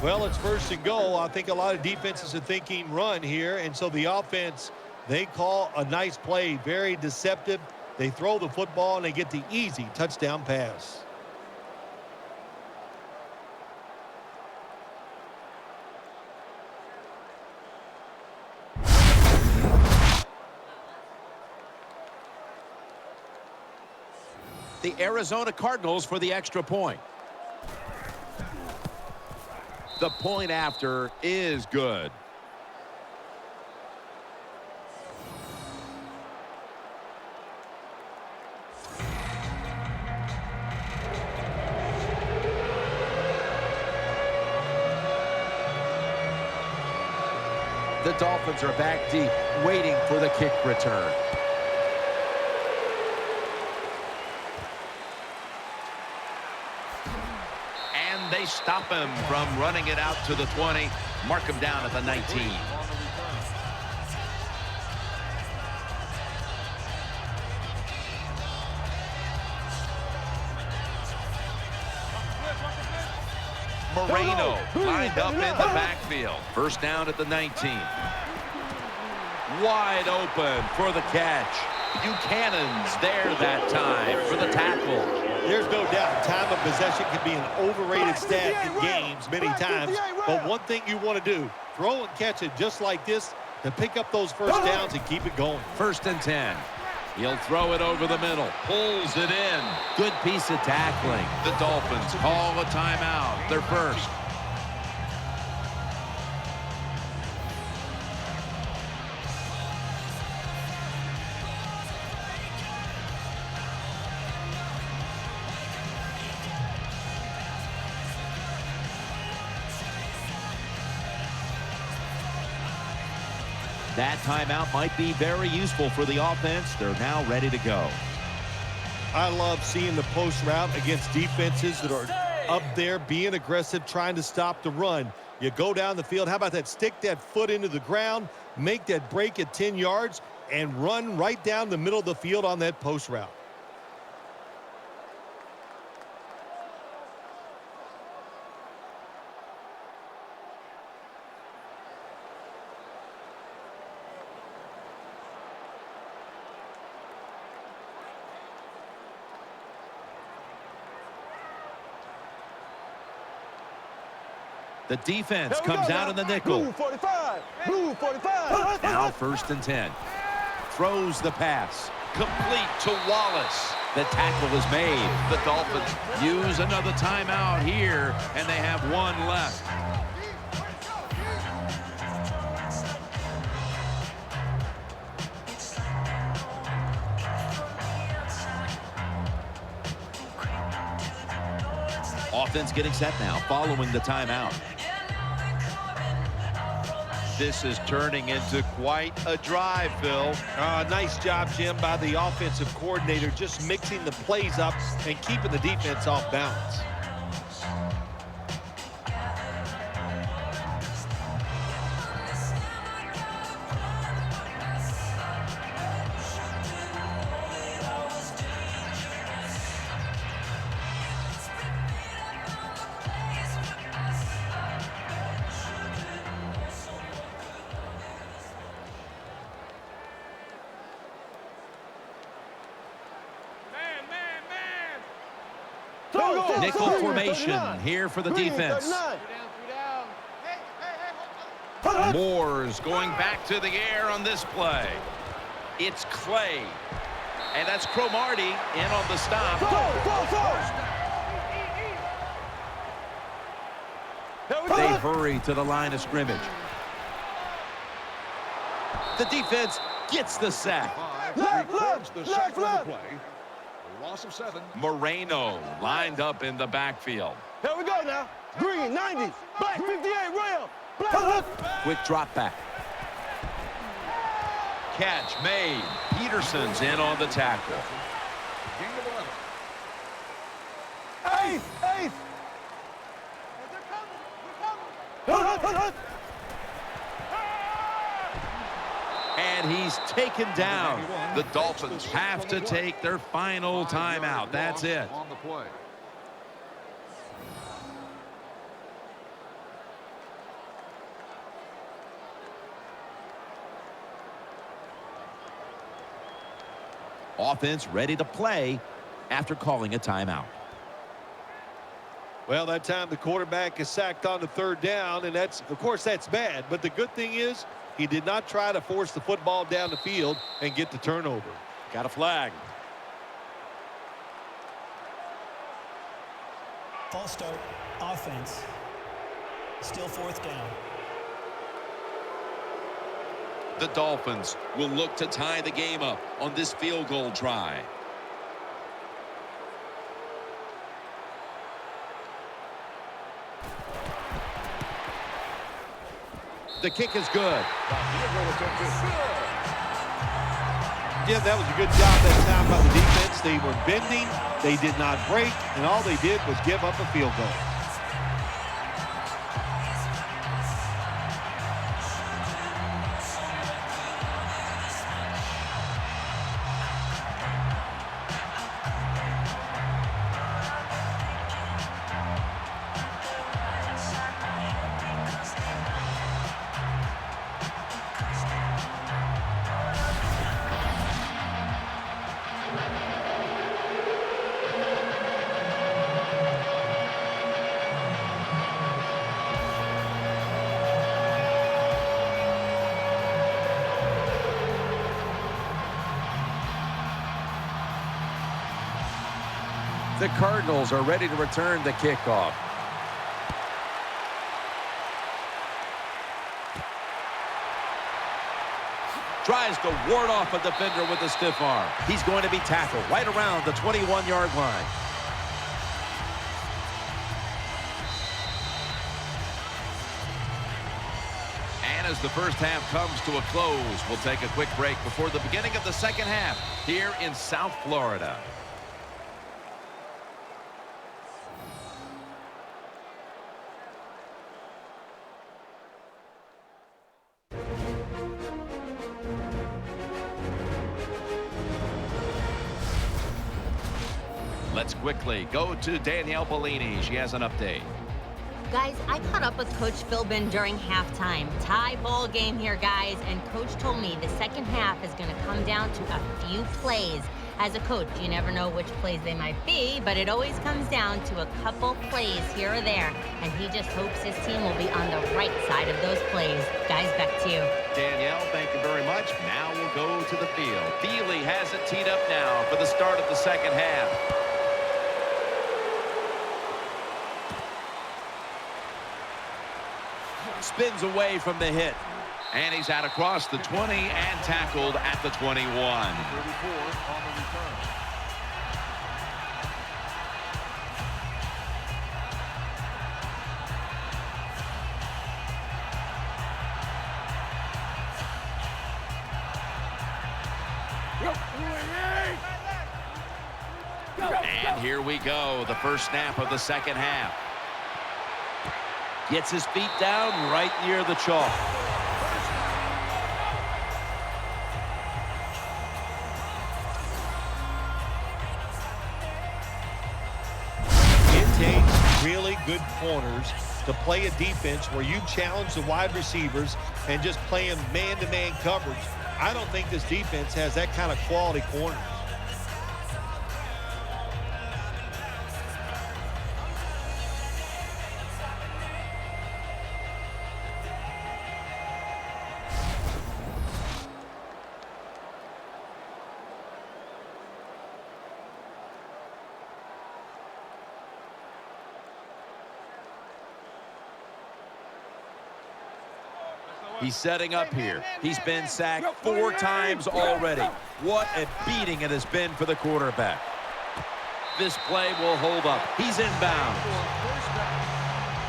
Speaker 3: Well, it's first and goal. I think a lot of defenses are thinking run here, and so the offense, they call a nice play, very deceptive. They throw the football, and they get the easy touchdown pass.
Speaker 2: The Arizona Cardinals for the extra point. The point after is good. The Dolphins are back deep, waiting for the kick return.
Speaker 1: And they stop him from running it out to the 20. Mark him down at the 19. Moreno lined up in the backfield. First down at the 19.
Speaker 2: Wide open for the catch.
Speaker 1: Buchanan's there that time for the tackle.
Speaker 3: There's no doubt time of possession can be an overrated stat in games many times. But one thing you want to do, throw and catch it just like this to pick up those first downs and keep it going.
Speaker 2: First and 10. He'll throw it over the middle.
Speaker 1: Pulls it in.
Speaker 2: Good piece of tackling.
Speaker 1: The Dolphins call a timeout. Their first. That timeout might be very useful for the offense. They're now ready to go.
Speaker 3: I love seeing the post route against defenses that are up there being aggressive, trying to stop the run. You go down the field. How about that? Stick that foot into the ground, make that break at 10 yards, and run right down the middle of the field on that post route.
Speaker 2: The defense comes out in the nickel.
Speaker 4: Blue 45. Blue 45.
Speaker 2: Now first and 10. Throws the pass.
Speaker 1: Complete to Wallace.
Speaker 2: The tackle is made.
Speaker 1: The Dolphins use another timeout here, and they have one left.
Speaker 2: Offense getting set now, following the timeout.
Speaker 1: This is turning into quite a drive, Phil.
Speaker 3: Nice job, Jim, by the offensive coordinator, just mixing the plays up and keeping the defense off balance.
Speaker 4: go.
Speaker 1: Nickel formation here for the defense. Moore's going back to the air on this play. It's Clay. And that's Cromartie in on the stop. They hurry to the line of scrimmage. The defense gets the sack.
Speaker 5: Records the sack on the play. A loss of 7.
Speaker 1: Moreno lined up in the backfield.
Speaker 4: Here we go now. Green, 90. Black, 58, rail.
Speaker 1: Quick drop back. Catch made. Peterson's in on the tackle.
Speaker 5: Gain of 11.
Speaker 4: Eighth.
Speaker 1: And he's taken down. The Dolphins have to take their final timeout. That's it.
Speaker 5: On the play.
Speaker 1: Offense ready to play after calling a timeout.
Speaker 3: Well, that time the quarterback is sacked on the 3rd down, and of course that's bad. But the good thing is he did not try to force the football down the field and get the turnover.
Speaker 1: Got a flag.
Speaker 6: False start, offense. Still 4th down.
Speaker 1: The Dolphins will look to tie the game up on this field goal try. The kick is good.
Speaker 3: Yeah, that was a good job that time by the defense. They were bending, they did not break, and all they did was give up a field goal.
Speaker 2: The Cardinals are ready to return the kickoff. Tries to ward off a defender with a stiff arm. He's going to be tackled right around the 21-yard line.
Speaker 1: And as the first half comes to a close, we'll take a quick break before the beginning of the second half here in South Florida. Let's quickly go to Danielle Bellini. She has an update.
Speaker 9: Guys, I caught up with Coach Philbin during halftime. Tie ball game here, guys, and Coach told me the second half is going to come down to a few plays. As a coach, you never know which plays they might be, but it always comes down to a couple plays here or there, and he just hopes his team will be on the right side of those plays. Guys, back to you.
Speaker 1: Danielle, thank you very much. Now we'll go to the field. Thiele has it teed up now for the start of the second half.
Speaker 2: Spins away from the hit.
Speaker 1: And he's out across the 20 and tackled at the 21.
Speaker 5: 34 on the return.
Speaker 1: And here we go, the first snap of the second half.
Speaker 2: Gets his feet down right near the chalk.
Speaker 3: It takes really good corners to play a defense where you challenge the wide receivers and just play them man-to-man coverage. I don't think this defense has that kind of quality corners.
Speaker 2: He's setting up here. He's been sacked 4 times already. What a beating it has been for the quarterback. This play will hold up. He's inbound.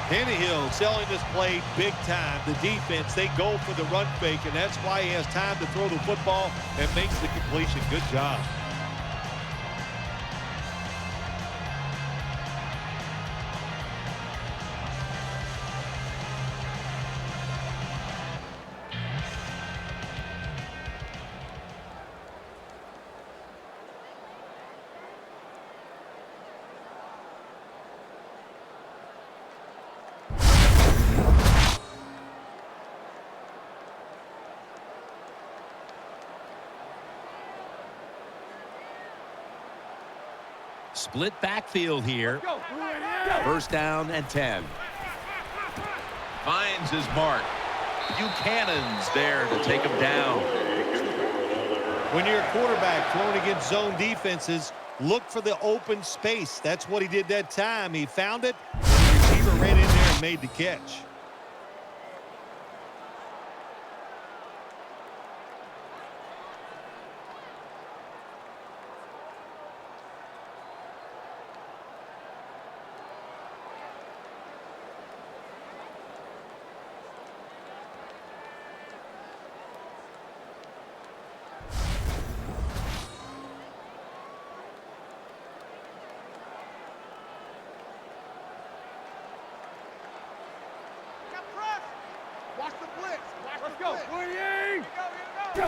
Speaker 3: Tannehill selling this play big time. The defense, they go for the run fake, and that's why he has time to throw the football and makes the completion. Good job.
Speaker 2: Split backfield here. First down and 10.
Speaker 1: Finds his mark. Buchanan's there to take him down.
Speaker 3: When you're a quarterback throwing against zone defenses, look for the open space. That's what he did that time. He found it, and the receiver ran in there and made the catch.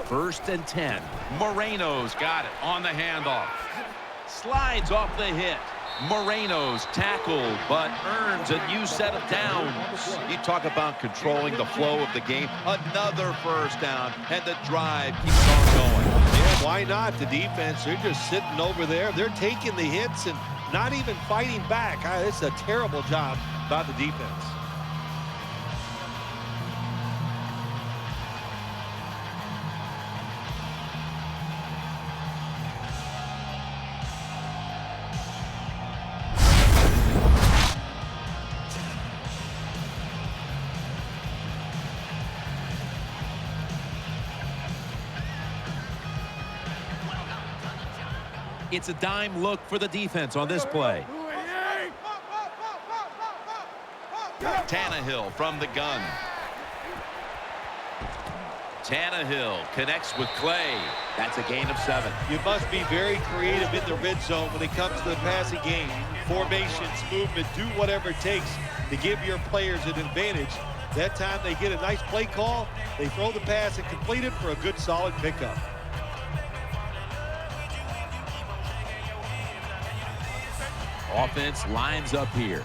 Speaker 2: First and 10.
Speaker 1: Moreno's got it on the handoff. Slides off the hit. Moreno's tackled, but earns a new set of downs. You talk about controlling the flow of the game. Another first down, and the drive keeps on going.
Speaker 3: Yeah, why not? The defense, they're just sitting over there. They're taking the hits and not even fighting back. It's a terrible job by the defense.
Speaker 2: It's a dime look for the defense on this play.
Speaker 1: Tannehill from the gun. Tannehill connects with Clay. That's a gain of 7.
Speaker 3: You must be very creative in the red zone when it comes to the passing game. Formations, movement, do whatever it takes to give your players an advantage. That time they get a nice play call, they throw the pass and complete it for a good, solid pickup.
Speaker 2: Offense lines up here.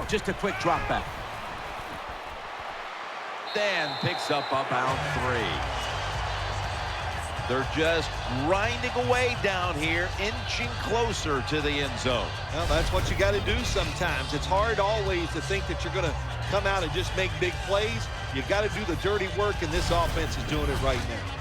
Speaker 2: Just a quick drop back.
Speaker 1: Dan picks up about 3. They're just grinding away down here, inching closer to the end zone.
Speaker 3: Well, that's what you got to do sometimes. It's hard always to think that you're going to come out and just make big plays. You got to do the dirty work, and this offense is doing it right now.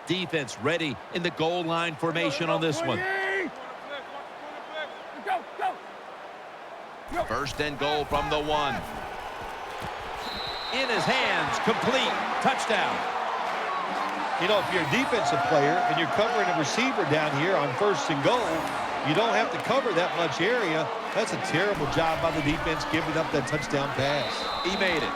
Speaker 2: Defense ready in the goal line formation on this one.
Speaker 1: First and goal from the 1.
Speaker 2: In his hands, complete, touchdown.
Speaker 3: You know, if you're a defensive player and you're covering a receiver down here on first and goal, you don't have to cover that much area. That's a terrible job by the defense giving up that touchdown pass.
Speaker 2: He made it.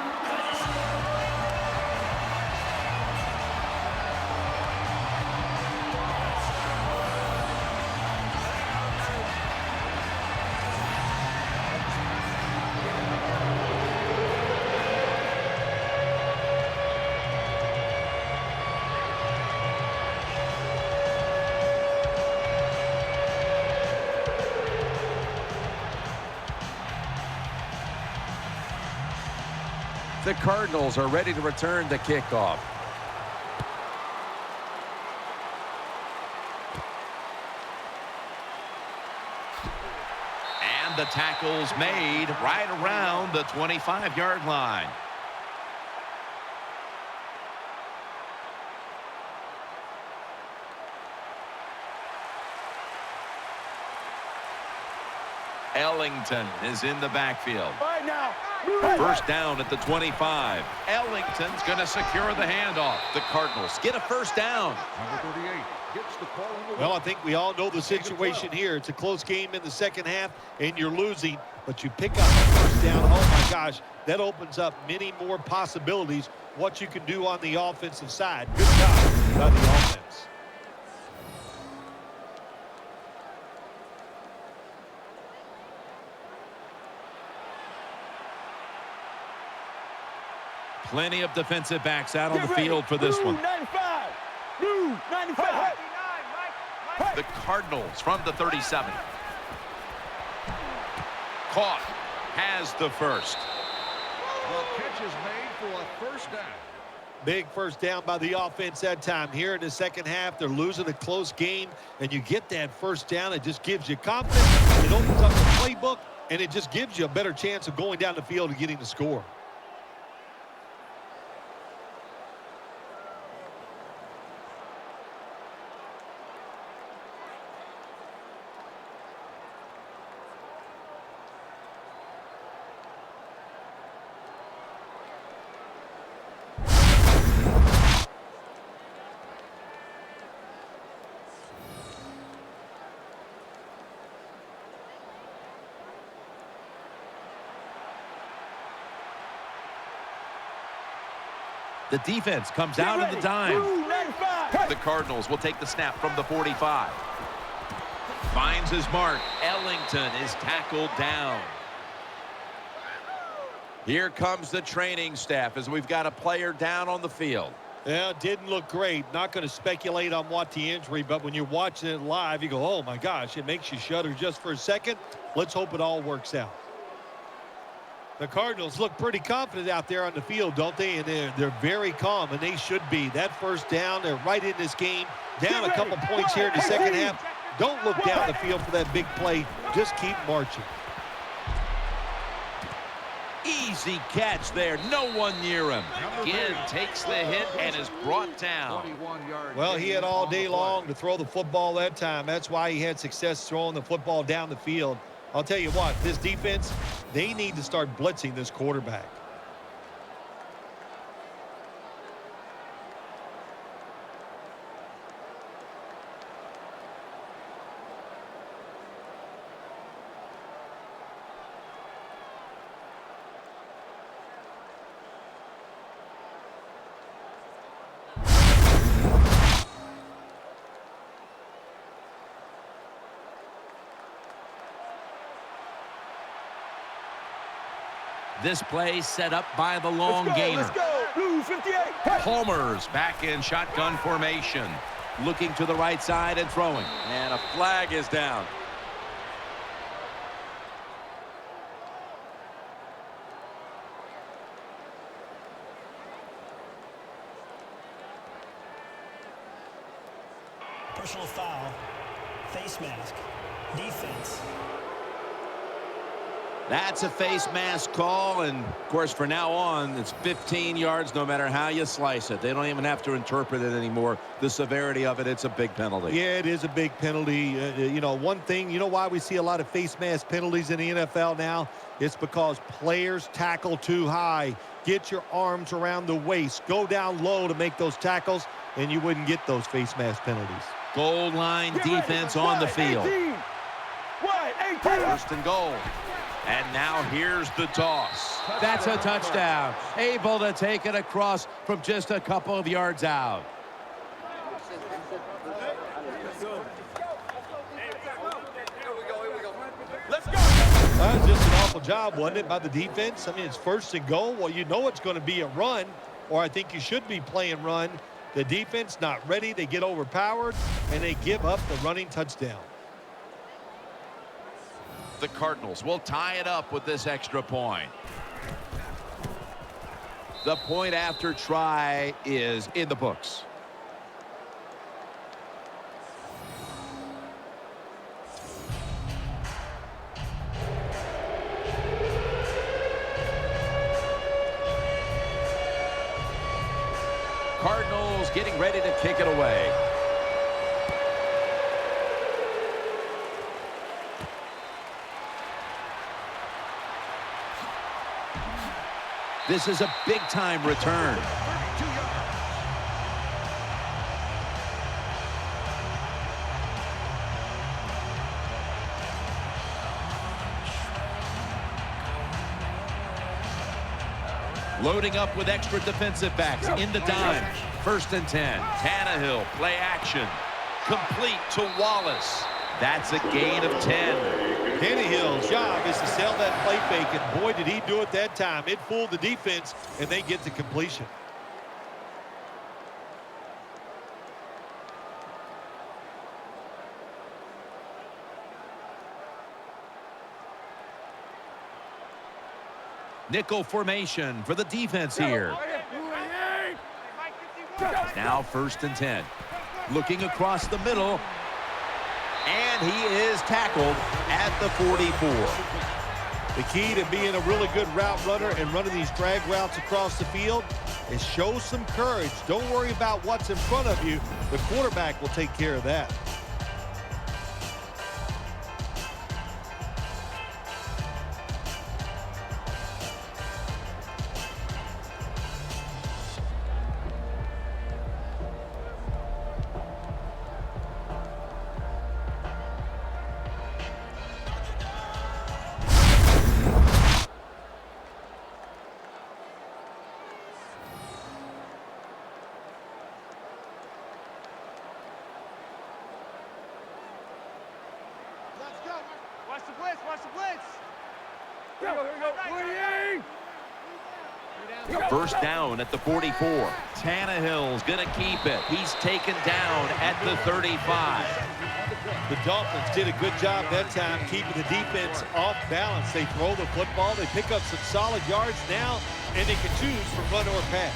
Speaker 2: The Cardinals are ready to return the kickoff.
Speaker 1: And the tackle's made right around the 25-yard line. Ellington is in the backfield.
Speaker 4: All right, now.
Speaker 1: First down at the 25. Ellington's going to secure the handoff. The Cardinals get a first down.
Speaker 5: Number 38 gets the call on the
Speaker 3: Well, I think we all know the situation here. It's a close game in the second half, and you're losing, but you pick up a first down. Oh, my gosh, that opens up many more possibilities what you can do on the offensive side. Good job by the offense.
Speaker 2: Plenty of defensive backs out on the field for this one.
Speaker 4: 95. Blue 95.
Speaker 1: The Cardinals from the 37. Caught. Has the first.
Speaker 5: The catch is made for a first down.
Speaker 3: Big first down by the offense that time. Here in the second half, they're losing a close game, and you get that first down. It just gives you confidence. It opens up the playbook, and it just gives you a better chance of going down the field and getting the score.
Speaker 2: The defense comes out in the dime.
Speaker 4: Blue 95.
Speaker 1: The Cardinals will take the snap from the 45. Finds his mark. Ellington is tackled down.
Speaker 2: Here comes the training staff as we've got a player down on the field.
Speaker 3: Yeah, it didn't look great. Not going to speculate on what the injury, but when you're watching it live, you go, oh, my gosh, it makes you shudder just for a second. Let's hope it all works out. The Cardinals look pretty confident out there on the field, don't they? And they're very calm, and they should be. That first down, they're right in this game. Down a couple points here in the second half. Don't look down the field for that big play. Just keep marching.
Speaker 2: Easy catch there. No one near him.
Speaker 1: Ginn takes the hit and is brought down.
Speaker 5: 21-yard.
Speaker 3: Well, he had all day long to throw the football that time. That's why he had success throwing the football down the field. I'll tell you what, this defense, they need to start blitzing this quarterback.
Speaker 2: This play set up by the long gainer.
Speaker 4: Let's go. Blue 58.
Speaker 1: Palmer's back in shotgun formation.
Speaker 2: Looking to the right side and throwing. And a flag is down.
Speaker 6: Personal foul. Face mask. Defense.
Speaker 2: That's a face mask call, and of course from now on it's 15 yards no matter how you slice it. They don't even have to interpret it anymore. The severity of it, it's a big penalty.
Speaker 3: Yeah, it is a big penalty. You know, one thing, you know why we see a lot of face mask penalties in the NFL now? It's because players tackle too high. Get your arms around the waist. Go down low to make those tackles, and you wouldn't get those face mask penalties.
Speaker 2: Goal line defense on the field.
Speaker 4: 18. Wide 18.
Speaker 1: First and goal. And now here's the toss.
Speaker 2: That's a touchdown. Able to take it across from just a couple of yards out.
Speaker 4: Let's go.
Speaker 3: Just an awful job, wasn't it, by the defense? I mean, it's first and goal. Well, you know it's going to be a run, or I think you should be playing run. The defense not ready. They get overpowered, and they give up the running touchdown.
Speaker 1: The Cardinals will tie it up with this extra point.
Speaker 2: The point after try is in the books. Cardinals getting ready to kick it away.
Speaker 1: This is a big-time return. Loading up with extra defensive backs in the dime. 1st and 10. Tannehill, play action. Complete to Wallace. That's a gain of 10.
Speaker 3: Tannehill's job is to sell that play fake, and boy, did he do it that time. It fooled the defense, and they get the completion.
Speaker 1: Nickel formation for the defense here. Now 1st and 10. Looking across the middle. And he is tackled at the 44.
Speaker 3: The key to being a really good route runner and running these drag routes across the field is show some courage. Don't worry about what's in front of you. The quarterback will take care of that.
Speaker 8: Watch the blitz, watch the blitz.
Speaker 7: Here we go.
Speaker 1: 1st down at the 44. Tannehill's going to keep it. He's taken down at the 35.
Speaker 3: The Dolphins did a good job that time keeping the defense off balance. They throw the football, they pick up some solid yards now, and they can choose from run or pass.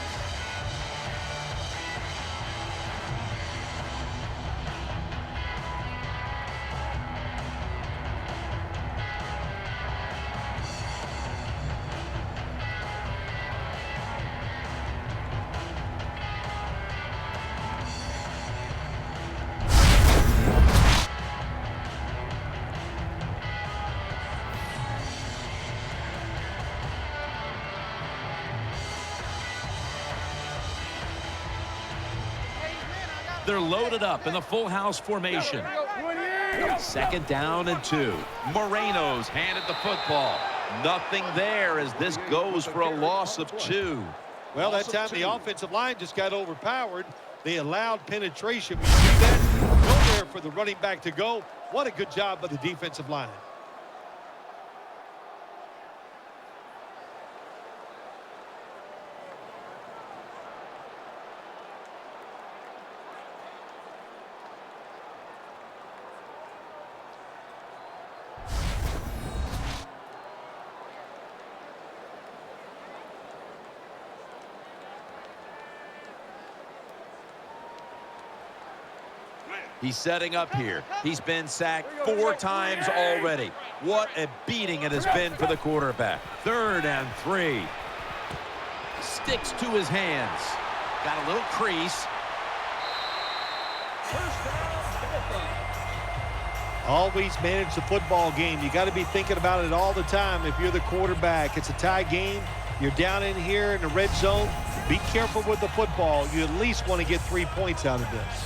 Speaker 1: They're loaded up in the full house formation. 2nd down and 2. Moreno's handed the football. Nothing there as this goes for a loss of 2.
Speaker 3: Well, that time the offensive line just got overpowered. They allowed penetration. When you do that, nowhere for the running back to go. What a good job by the defensive line.
Speaker 1: He's setting up here. He's been sacked 4 times already. What a beating it has been for the quarterback. 3rd and 3. Sticks to his hands. Got a little crease.
Speaker 3: Always manage the football game. You got to be thinking about it all the time if you're the quarterback. It's a tie game. You're down in here in the red zone. Be careful with the football. You at least want to get 3 points out of this.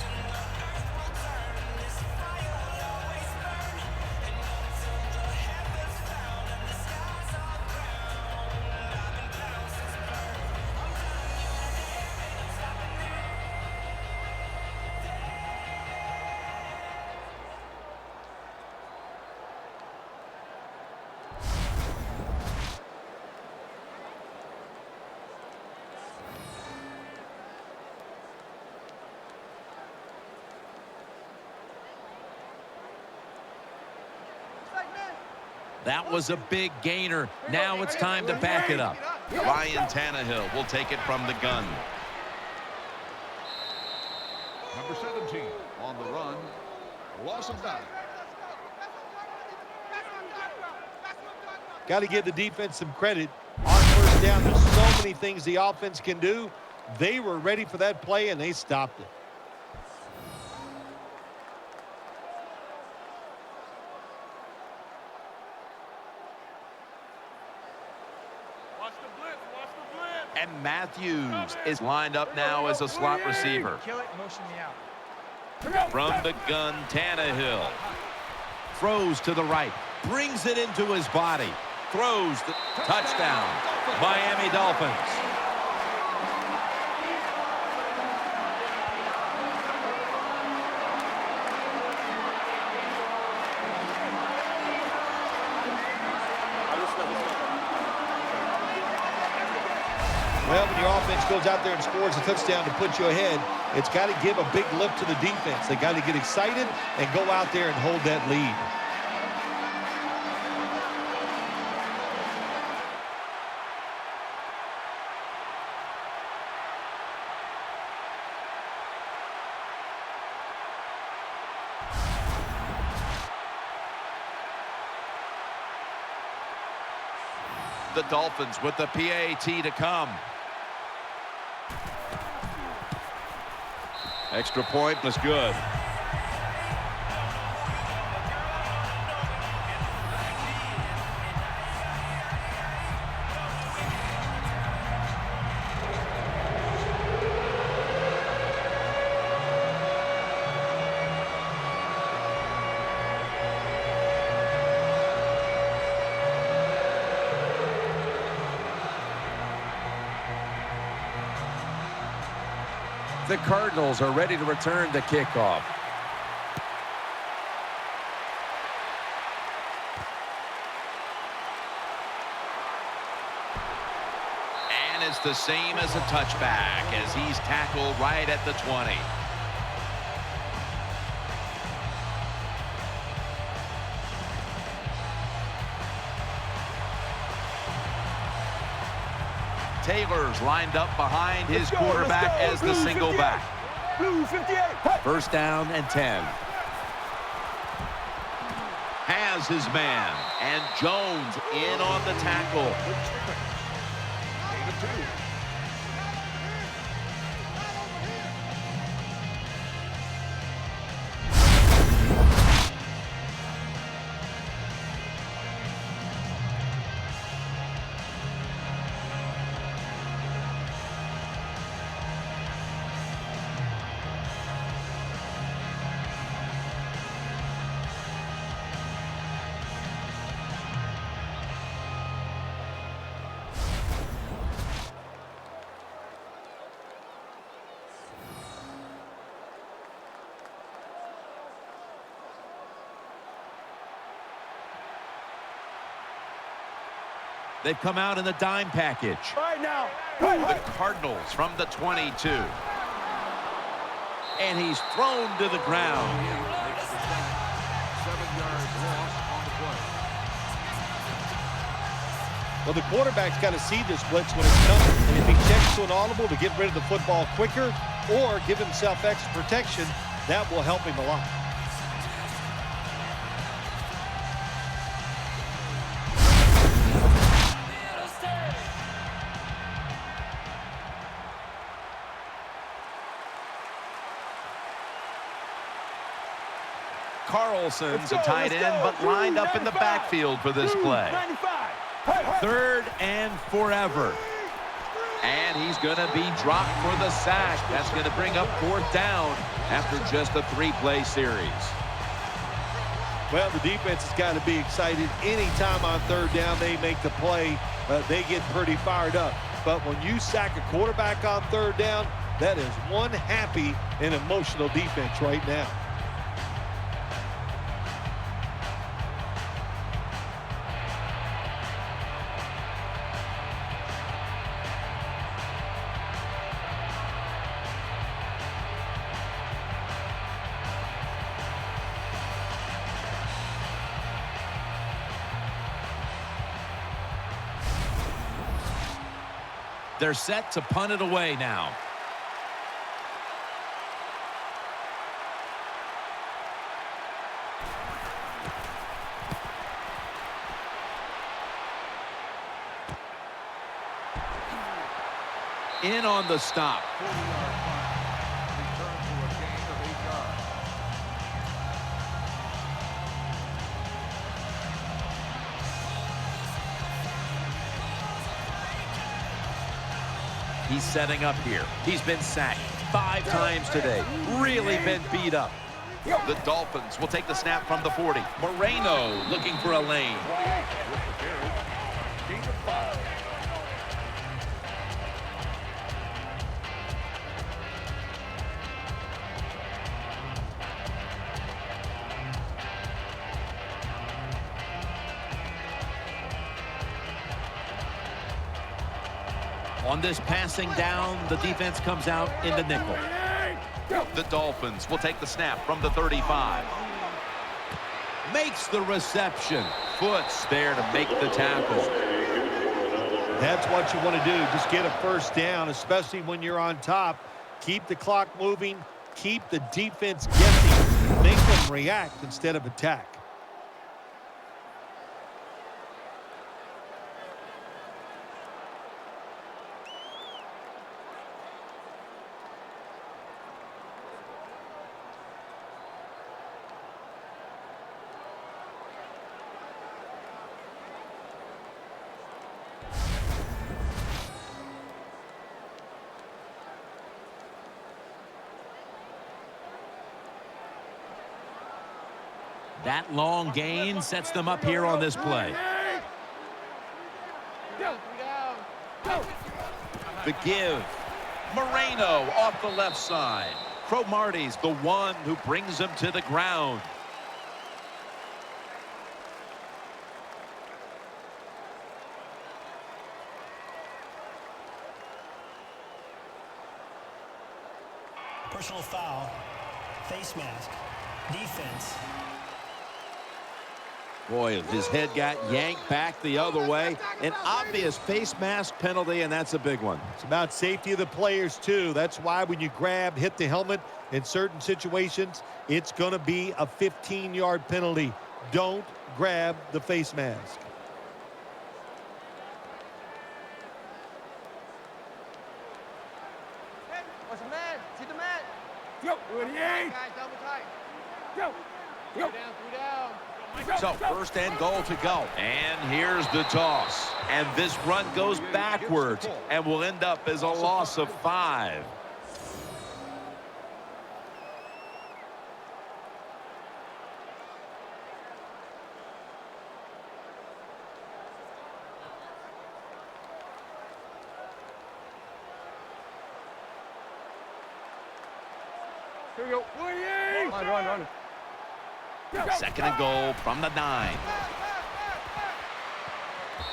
Speaker 1: That was a big gainer. Now it's time to back it up. Ryan Tannehill will take it from the gun.
Speaker 5: Number 17 on the run. Loss of 9.
Speaker 3: Got to give the defense some credit. On 1st down, there's so many things the offense can do. They were ready for that play, and they stopped it.
Speaker 1: And Matthews is lined up now as a slot receiver.
Speaker 7: Kill it, motion me out.
Speaker 1: From the gun, Tannehill. Throws to the right. Brings it into his body. Throws the touchdown. Miami Dolphins.
Speaker 3: Well, when your offense goes out there and scores a touchdown to put you ahead, it's got to give a big lift to the defense. They got to get excited and go out there and hold that lead.
Speaker 1: The Dolphins with the PAT to come. Extra point was good.
Speaker 2: The Cardinals are ready to return the kickoff.
Speaker 1: And it's the same as a touchback as he's tackled right at the 20. Taylor's lined up behind his quarterback as the single back.
Speaker 4: Blue 58.
Speaker 1: First down and 10. Has his man. And Jones in on the tackle. They've come out in the dime package.
Speaker 4: Right now.
Speaker 1: The Cardinals from the 22. And he's thrown to the ground.
Speaker 5: 7 yards loss on the play.
Speaker 3: Well, the quarterback's got to see this blitz when it's coming. And if he checks to an audible to get rid of the football quicker or give himself extra protection, that will help him a lot.
Speaker 1: Carlson's a tight end, but lined up in the backfield for this play.
Speaker 4: 95.
Speaker 1: Third and forever. And he's going to be dropped for the sack. That's going to bring up fourth down after just a 3-play series.
Speaker 3: Well, the defense has got to be excited. Anytime on third down they make the play, they get pretty fired up. But when you sack a quarterback on third down, that is one happy and emotional defense right now.
Speaker 1: They're set to punt it away now. In on the stop.
Speaker 5: 40-yard punt. Return to a gain of 8 yards.
Speaker 2: He's setting up here. He's been sacked 5 times today. Really been beat up.
Speaker 1: The Dolphins will take the snap from the 40. Moreno looking for a lane. On this passing down, the defense comes out in the nickel. The Dolphins will take the snap from the 35. Makes the reception. Foots there to make the tackle.
Speaker 3: That's what you want to do. Just get a first down, especially when you're on top. Keep the clock moving. Keep the defense guessing. Make them react instead of attack.
Speaker 2: That long gain sets them up here on this play. The give. Moreno off the left side. Cromartie's the one who brings him to the ground.
Speaker 6: Personal foul. Face mask. Defense.
Speaker 2: Boy, his head got yanked back the other way. An obvious face mask penalty, and that's a big one.
Speaker 3: It's about safety of the players, too. That's why when you grab, hit the helmet in certain situations, it's going to be a 15-yard penalty. Don't grab the face mask.
Speaker 8: What's the man? See the man?
Speaker 4: Go,
Speaker 8: Guys, double tight.
Speaker 4: Go.
Speaker 8: Three down, three down.
Speaker 1: So first and goal to go. And here's the toss. And this run goes backwards and will end up as a loss of 5.
Speaker 4: Here we go. Run.
Speaker 1: Second and goal from the 9.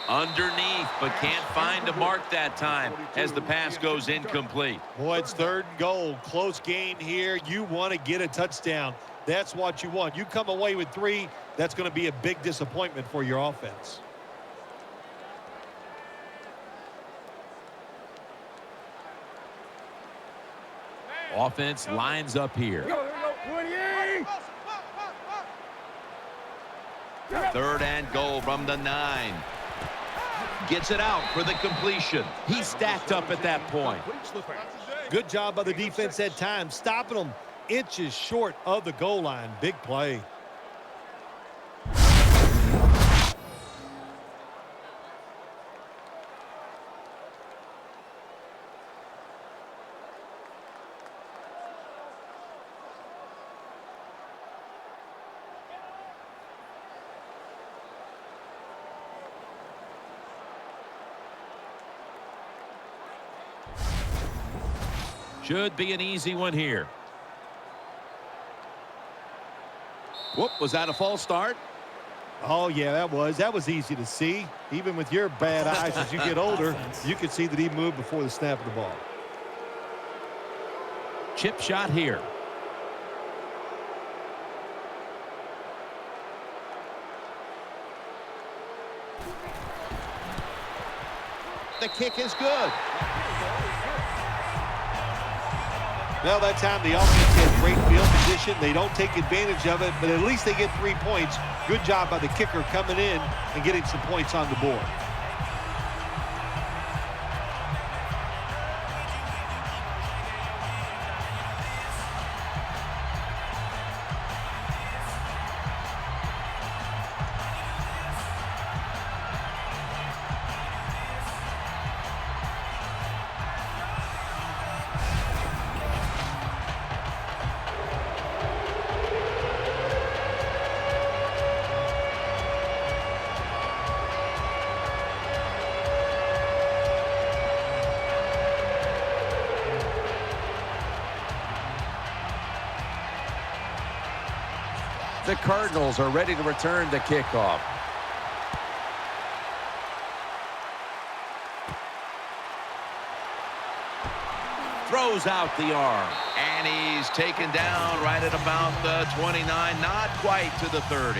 Speaker 1: Underneath, but can't find a mark that time as the pass goes incomplete.
Speaker 3: Boy, it's 3rd and goal. Close game here. You want to get a touchdown. That's what you want. You come away with 3, that's going to be a big disappointment for your offense.
Speaker 2: Offense lines up here.
Speaker 4: Go.
Speaker 1: 3rd and goal from the 9. Gets it out for the completion.
Speaker 2: He's stacked up at that point.
Speaker 3: Good job by the defense at times, stopping them inches short of the goal line. Big play.
Speaker 2: Should be an easy one here. Whoop, was that a false start?
Speaker 3: Oh, yeah, that was easy to see. Even with your bad eyes, as you get older, you can see that he moved before the snap of the ball.
Speaker 2: Chip shot here.
Speaker 1: The kick is good.
Speaker 3: Well, that time the offense has great field position. They don't take advantage of it, but at least they get 3 points. Good job by the kicker coming in and getting some points on the board.
Speaker 2: The Cardinals are ready to return the kickoff. Throws out the arm.
Speaker 1: And he's taken down right at about the 29, not quite to the 30.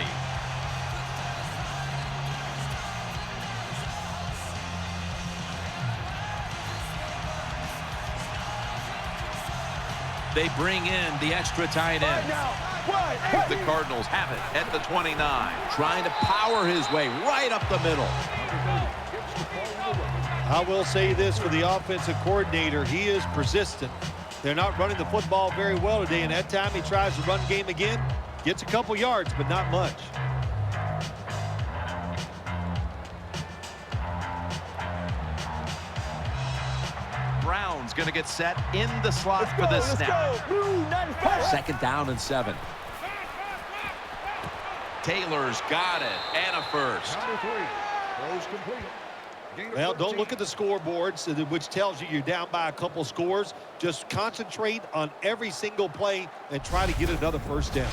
Speaker 2: They bring in the extra tight end.
Speaker 1: The Cardinals have it at the 29.
Speaker 2: Trying to power his way right up the middle.
Speaker 3: I will say this for the offensive coordinator. He is persistent. They're not running the football very well today, and that time he tries to run game again. Gets a couple yards, but not much.
Speaker 1: Brown's going to get set in the slot for this snap.
Speaker 2: Second down and 7.
Speaker 1: Taylor's got it, and a first.
Speaker 5: Throws complete.
Speaker 3: Well, don't look at the scoreboards, which tells you you're down by a couple scores. Just concentrate on every single play and try to get another first down.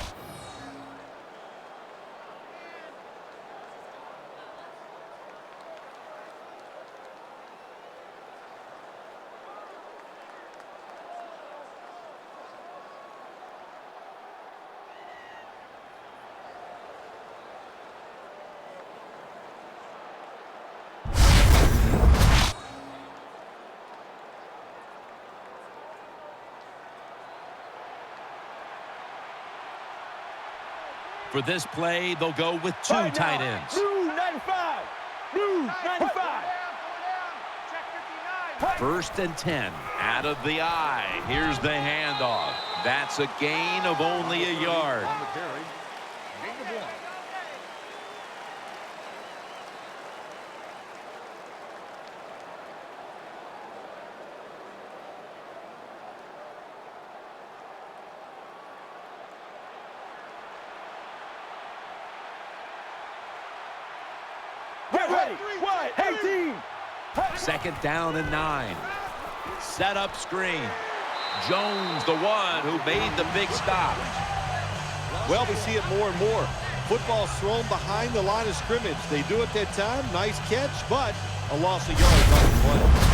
Speaker 2: For this play, they'll go with 2 tight ends.
Speaker 4: Blue 95. Blue 95.
Speaker 2: First and 10.
Speaker 1: Out of the eye. Here's the handoff. That's a gain of only a yard.
Speaker 5: On the carry. Gain of 1.
Speaker 4: Get ready. 18.
Speaker 2: Second down and 9. Set up screen. Jones, the one who made the big stop.
Speaker 3: Well, we see it more and more. Football's thrown behind the line of scrimmage. They do it that time. Nice catch, but a loss of yards on the play.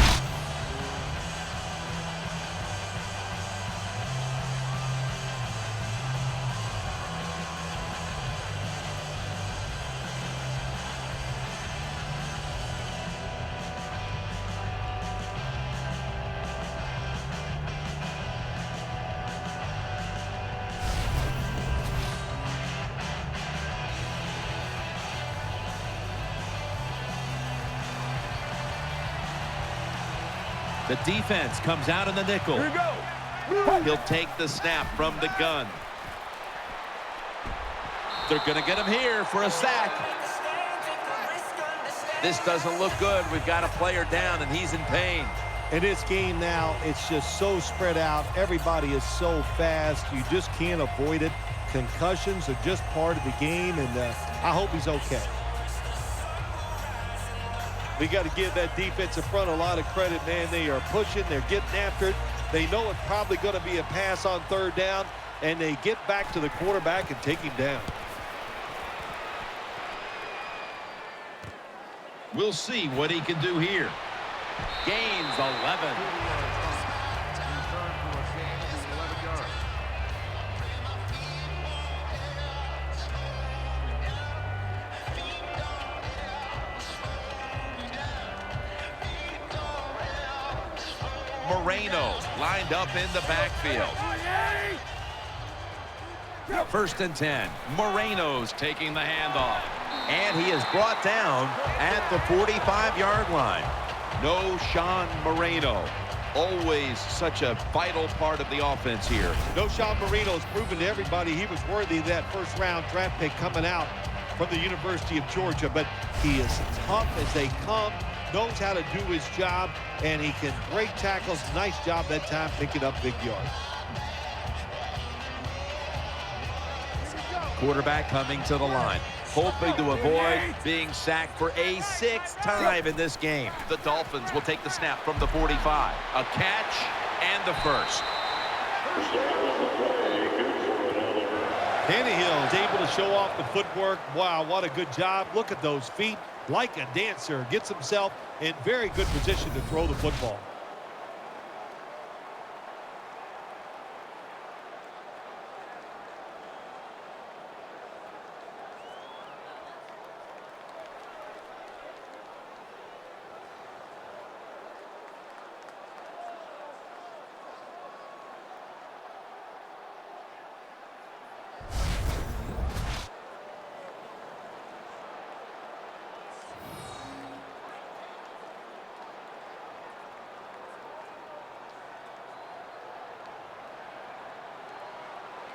Speaker 2: The defense comes out in the nickel.
Speaker 4: Here we go.
Speaker 1: He'll take the snap from the gun.
Speaker 2: They're going to get him here for a sack. This doesn't look good. We've got a player down, and he's in pain.
Speaker 3: In this game now, it's just so spread out. Everybody is so fast. You just can't avoid it. Concussions are just part of the game, and I hope he's okay. We got to give that defensive front a lot of credit, man. They are pushing. They're getting after it. They know it's probably going to be a pass on third down, and they get back to the quarterback and take him down.
Speaker 1: We'll see what he can do here.
Speaker 2: Gains 11.
Speaker 1: Moreno lined up in the backfield.
Speaker 2: First and 10.
Speaker 1: Moreno's taking the handoff. And he is brought down at the 45-yard line. No Sean Moreno. Always such a vital part of the offense here.
Speaker 3: No, Sean Marino's proven to everybody he was worthy of that first-round draft pick coming out from the University of Georgia. But he is tough as they come, knows how to do his job, and he can break tackles. Nice job that time picking up big yards.
Speaker 2: Quarterback coming to the line, hoping to avoid being sacked for a 6th time in this game.
Speaker 1: The Dolphins will take the snap from the 45. A catch and the first.
Speaker 3: Tannehill is able to show off the footwork. Wow, what a good job. Look at those feet. Like a dancer. Gets himself in very good position to throw the football.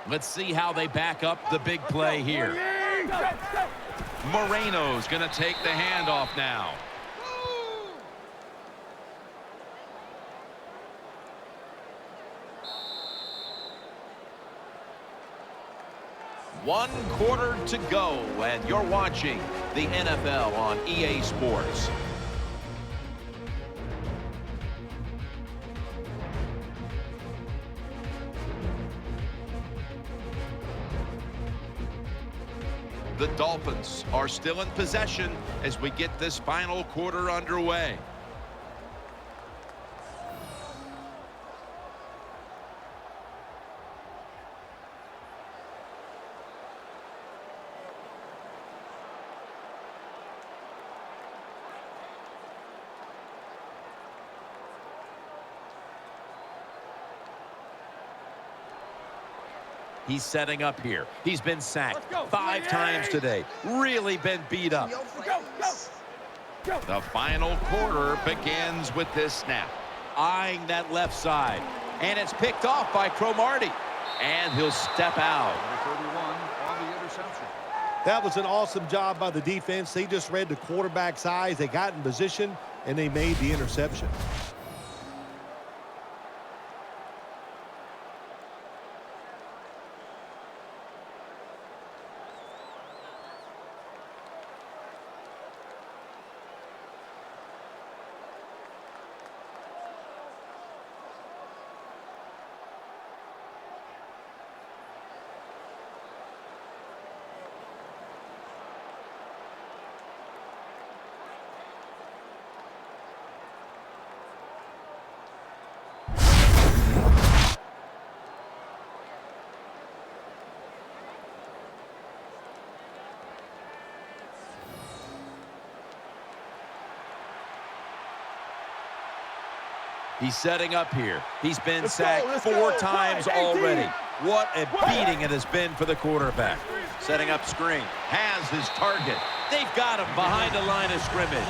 Speaker 2: Let's see how they back up the big play here.
Speaker 1: Moreno's going to take the handoff now. One quarter to go, and you're watching the NFL on EA Sports. The Dolphins are still in possession as we get this final quarter underway.
Speaker 2: He's setting up here. He's been sacked 5 times today. Really been beat up.
Speaker 1: The final quarter begins with this snap.
Speaker 2: Eyeing that left side. And it's picked off by Cromartie. And he'll step out.
Speaker 5: Number 31 on the interception.
Speaker 3: That was an awesome job by the defense. They just read the quarterback's eyes. They got in position, and they made the interception.
Speaker 2: He's setting up here. He's been sacked 4 times already. What a beating it has been for the quarterback.
Speaker 1: Setting up screen. Has his target.
Speaker 2: They've got him behind the line of scrimmage.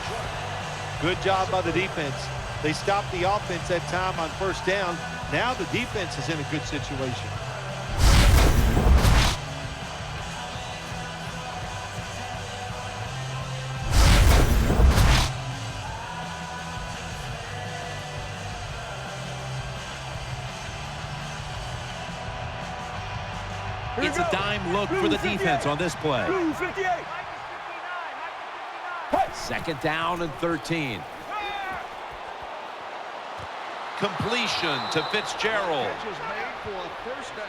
Speaker 3: Good job by the defense. They stopped the offense that time on first down. Now the defense is in a good situation.
Speaker 2: It's a dime look for the defense on this play.
Speaker 4: 58.
Speaker 2: Second down and 13.
Speaker 1: Completion to Fitzgerald.
Speaker 5: Catch is made for a first down.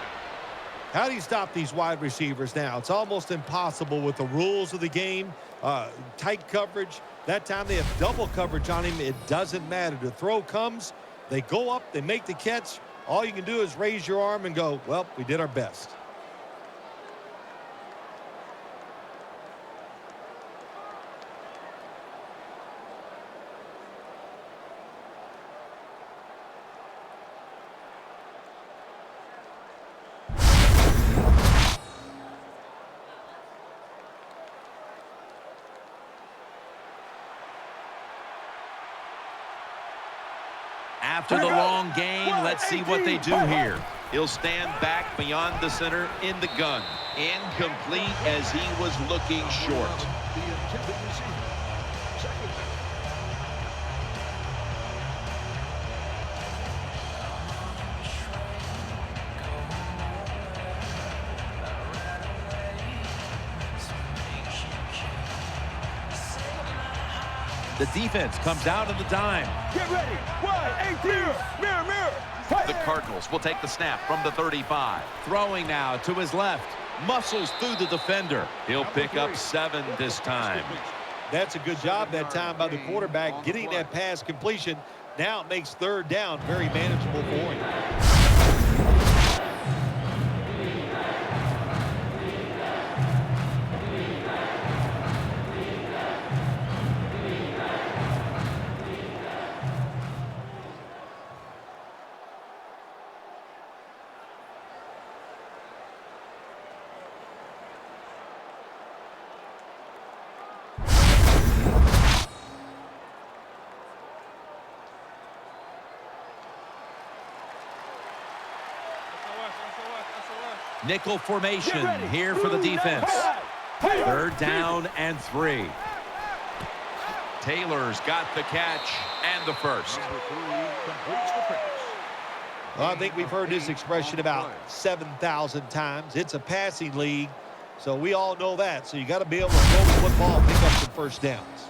Speaker 3: How do you stop these wide receivers now? It's almost impossible with the rules of the game. Tight coverage. That time they have double coverage on him. It doesn't matter. The throw comes. They go up. They make the catch. All you can do is raise your arm and go, well, we did our best.
Speaker 1: After the long gain, let's see what they do here. He'll stand back beyond the center in the gun. Incomplete as he was looking short.
Speaker 5: The intended receiver. Second down.
Speaker 2: The defense comes out of the dime.
Speaker 4: Get ready. 1, 18. Mirror.
Speaker 1: The Cardinals will take the snap from the 35.
Speaker 2: Throwing now to his left.
Speaker 1: Muscles through the defender. He'll pick up 7 this time.
Speaker 3: That's a good job that time by the quarterback getting that pass completion. Now it makes 3rd down very manageable for him.
Speaker 1: Nickel formation here for the defense. 3rd down and 3. Taylor's got the catch and the first.
Speaker 3: Well, I think we've heard this expression about 7,000 times. It's a passing league, so we all know that. So you got to be able to throw the football and pick up some first downs.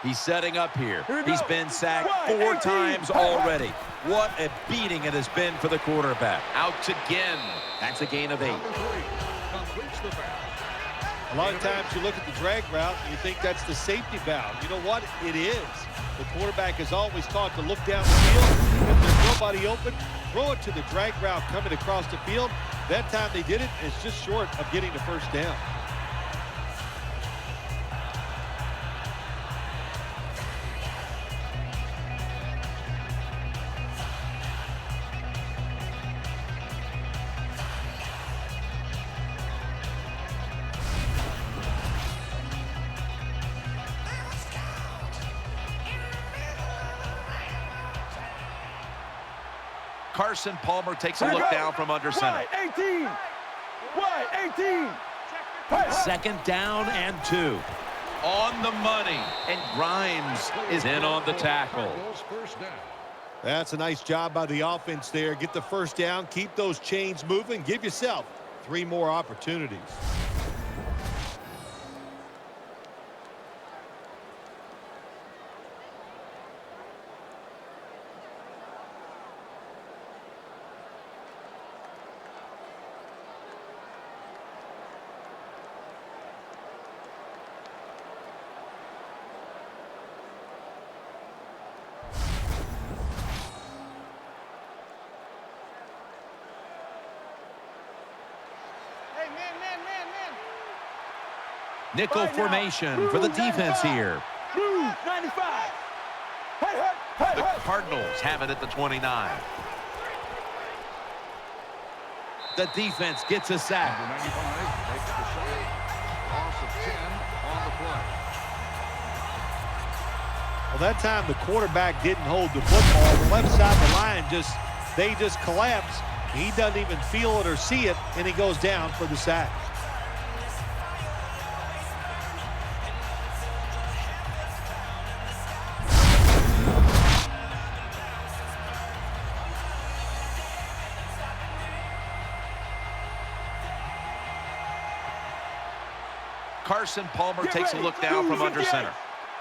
Speaker 2: He's setting up here. He's been sacked 4 times already. What a beating it has been for the quarterback.
Speaker 1: Out again. That's a gain of 8.
Speaker 3: A lot of times you look at the drag route and you think that's the safety valve. You know what? It is. The quarterback is always taught to look down the field. If there's nobody open, throw it to the drag route coming across the field. That time they did it, and it's just short of getting the first down.
Speaker 1: Carson Palmer takes a look down from under center.
Speaker 4: 18. 18.
Speaker 1: 2nd down and 2. On the money. And Grimes is in on the tackle.
Speaker 3: That's a nice job by the offense there. Get the first down, keep those chains moving, give yourself 3 more opportunities.
Speaker 1: Nickel formation for the defense here.
Speaker 4: Blue 95.
Speaker 1: The Cardinals have it at the 29. The defense gets a sack.
Speaker 5: Loss of 10 on the play.
Speaker 3: Well, that time the quarterback didn't hold the football. The left side of the line they just collapse. He doesn't even feel it or see it, and he goes down for the sack.
Speaker 1: Carson Palmer takes a look down from under center.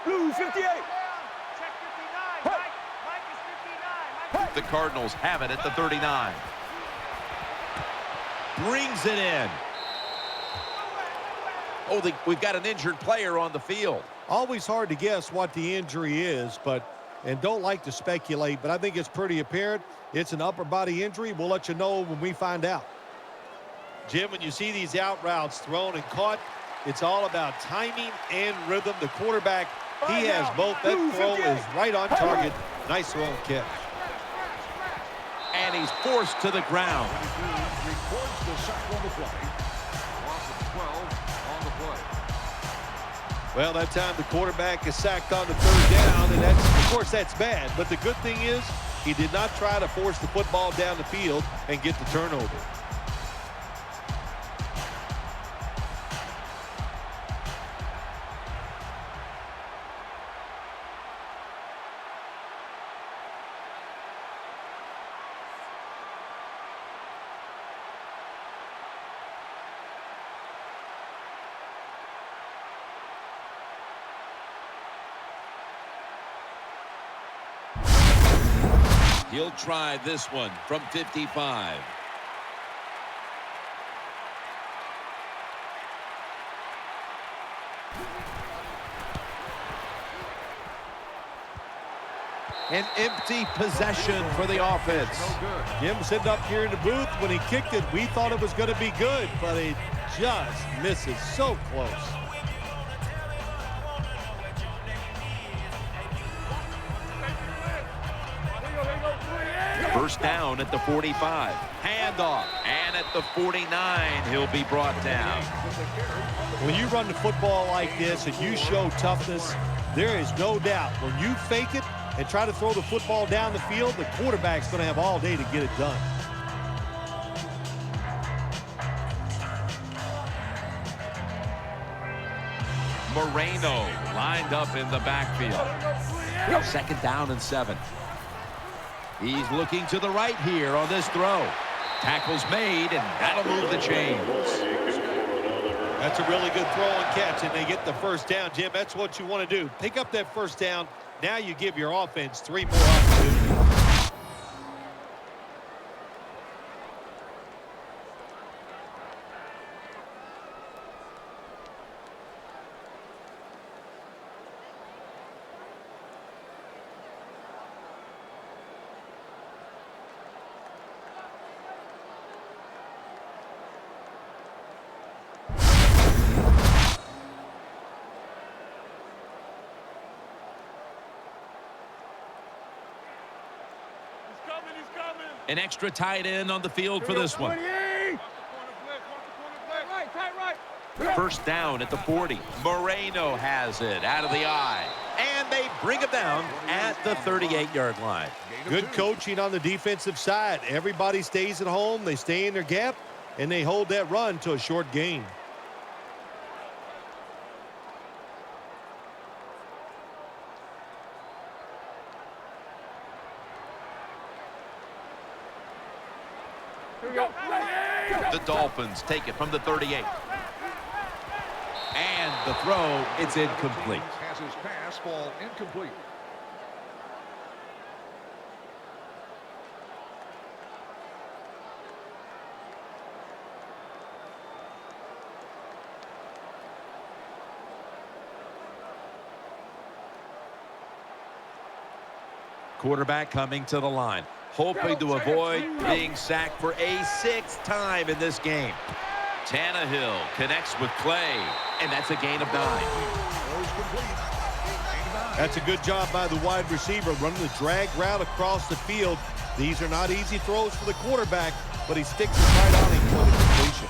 Speaker 4: Blue 58.
Speaker 8: Check 59. Mike is 59.
Speaker 1: The Cardinals have it at the 39. Brings it in.
Speaker 2: Oh, we've got an injured player on the field.
Speaker 3: Always hard to guess what the injury is, and don't like to speculate, but I think it's pretty apparent. It's an upper body injury. We'll let you know when we find out. Jim, when you see these out routes thrown and caught, it's all about timing and rhythm. The quarterback, he has both. That throw is right on target. Nice throw and catch.
Speaker 1: And he's forced to the ground.
Speaker 5: Records the sack on the play. Loss of 12 on the play.
Speaker 3: Well, that time the quarterback is sacked on the 3rd down, and of course that's bad. But the good thing is he did not try to force the football down the field and get the turnover.
Speaker 2: He'll try this one from 55.
Speaker 1: An empty possession for the offense.
Speaker 5: No good.
Speaker 3: Jim sitting up here in the booth, when he kicked it, we thought it was going to be good, but it just misses so close.
Speaker 1: First down at the 45. Handoff. And at the 49, he'll be brought down.
Speaker 3: When you run the football like this and you show toughness, there is no doubt when you fake it and try to throw the football down the field, the quarterback's going to have all day to get it done.
Speaker 1: Moreno lined up in the backfield. Second down and 7. He's looking to the right here on this throw. Tackle's made, and that'll move the chains.
Speaker 3: That's a really good throw and catch, and they get the first down, Jim. That's what you want to do. Pick up that first down. Now you give your offense 3 more opportunities.
Speaker 1: An extra tight end on the field for this one. First down at the 40. Moreno has it out of the eye. And they bring him down at the 38-yard line.
Speaker 3: Good coaching on the defensive side. Everybody stays at home. They stay in their gap, and they hold that run to a short gain.
Speaker 1: The Dolphins take it from the 38. And the throw, it's incomplete.
Speaker 5: Has his pass fall incomplete.
Speaker 1: Quarterback coming to the line, hoping to avoid being sacked for a 6th time in this game. Tannehill connects with Clay, and that's a gain of 9.
Speaker 3: That's a good job by the wide receiver, running the drag route across the field. These are not easy throws for the quarterback, but he sticks it right on him for the completion.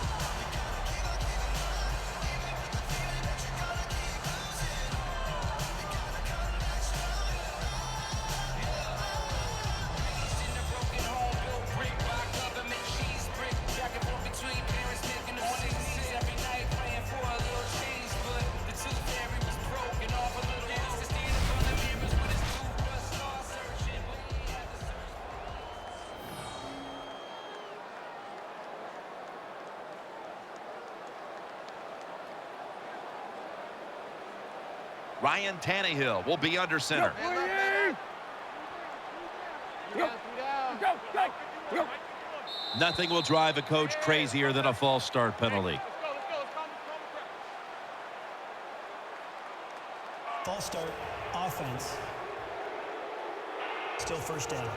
Speaker 1: Ryan Tannehill will be under center. Nothing will drive a coach crazier than a false start penalty.
Speaker 6: False start, offense. Still first down.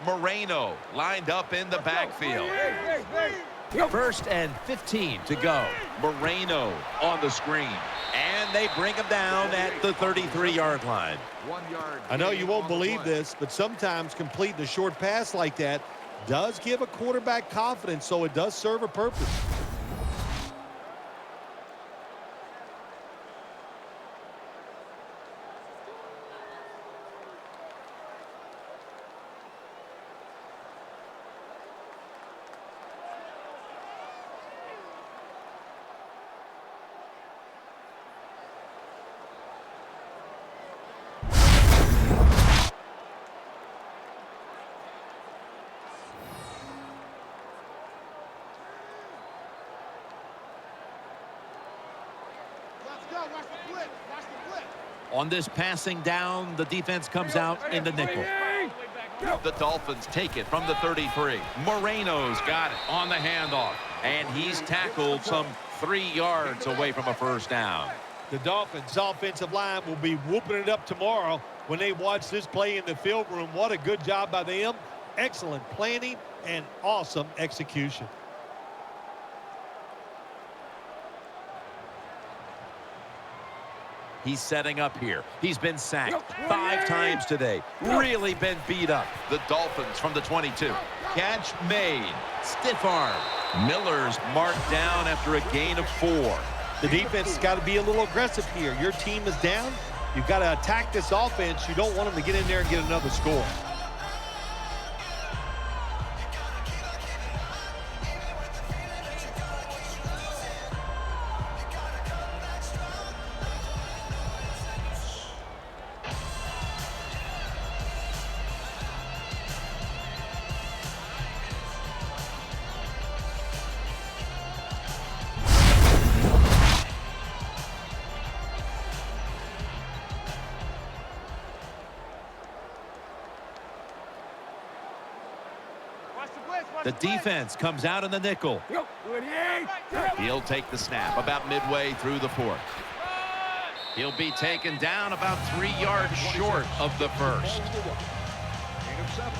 Speaker 1: Moreno lined up in the backfield. First and 15 to go. Moreno on the screen. And they bring him down at the 33-yard line.
Speaker 5: 1 yard.
Speaker 3: I know you won't believe this, but sometimes completing a short pass like that does give a quarterback confidence, so it does serve a purpose.
Speaker 2: On this passing down, the defense comes out in the nickel.
Speaker 1: The Dolphins take it from the 33. Moreno's got it on the handoff. And he's tackled some 3 yards away from a first down.
Speaker 3: The Dolphins' offensive line will be whooping it up tomorrow when they watch this play in the field room. What a good job by them. Excellent planning and awesome execution.
Speaker 2: He's setting up here. He's been sacked 5 times today. Really been beat up.
Speaker 1: The Dolphins from the 22. Catch made.
Speaker 2: Stiff arm.
Speaker 1: Miller's marked down after a gain of 4.
Speaker 3: The defense has got to be a little aggressive here. Your team is down. You've got to attack this offense. You don't want them to get in there and get another score.
Speaker 2: The defense comes out in the nickel.
Speaker 1: He'll take the snap about midway through the 4th. He'll be taken down about 3 yards short of the first.
Speaker 5: Gain of 7.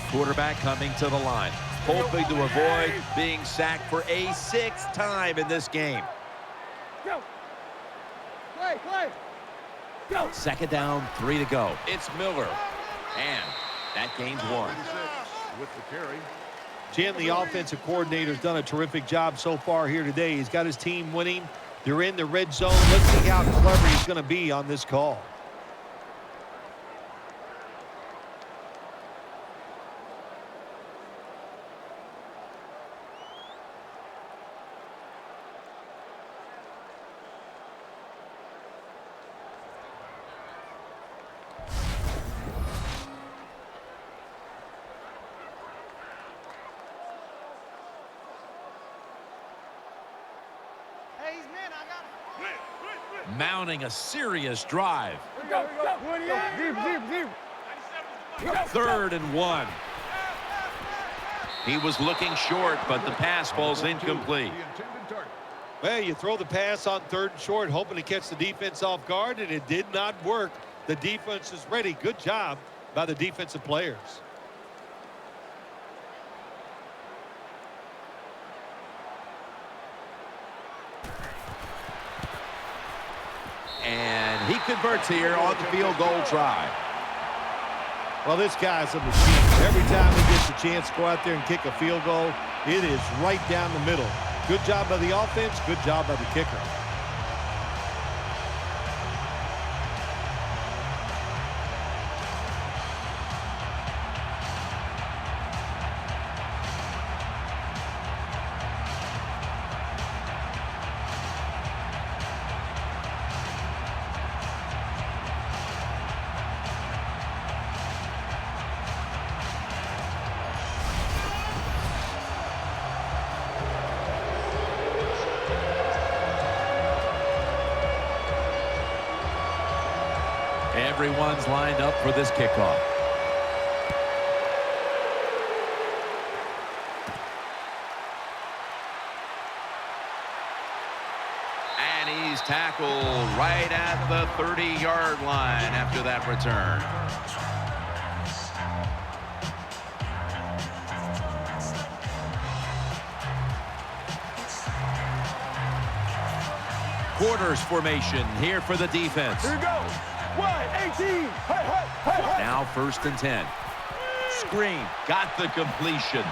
Speaker 2: Quarterback coming to the line, hoping to avoid being sacked for a 6th time in this game. Second down, 3 to go. It's Miller. And that gains 1.
Speaker 5: With the carry.
Speaker 3: Jim, the offensive coordinator's done a terrific job so far here today. He's got his team winning. They're in the red zone. Let's see how clever he's going to be on this call.
Speaker 2: Mounting a serious drive. Third and 1.
Speaker 1: He was looking short, but the pass ball's incomplete.
Speaker 5: The intended target.
Speaker 3: Well, you throw the pass on 3rd and short, hoping to catch the defense off guard, and it did not work. The defense is ready. Good job by the defensive players.
Speaker 2: And he converts here on the field goal try.
Speaker 3: Well, this guy's a machine. Every time he gets a chance to go out there and kick a field goal, it is right down the middle. Good job by the offense. Good job by the kicker.
Speaker 2: Everyone's lined up for this kickoff.
Speaker 1: And he's tackled right at the 30-yard line after that return.
Speaker 2: Quarters formation here for the defense.
Speaker 4: Here we go. 1-18.
Speaker 2: Now 1st and 10. Screen.
Speaker 1: Got the completion.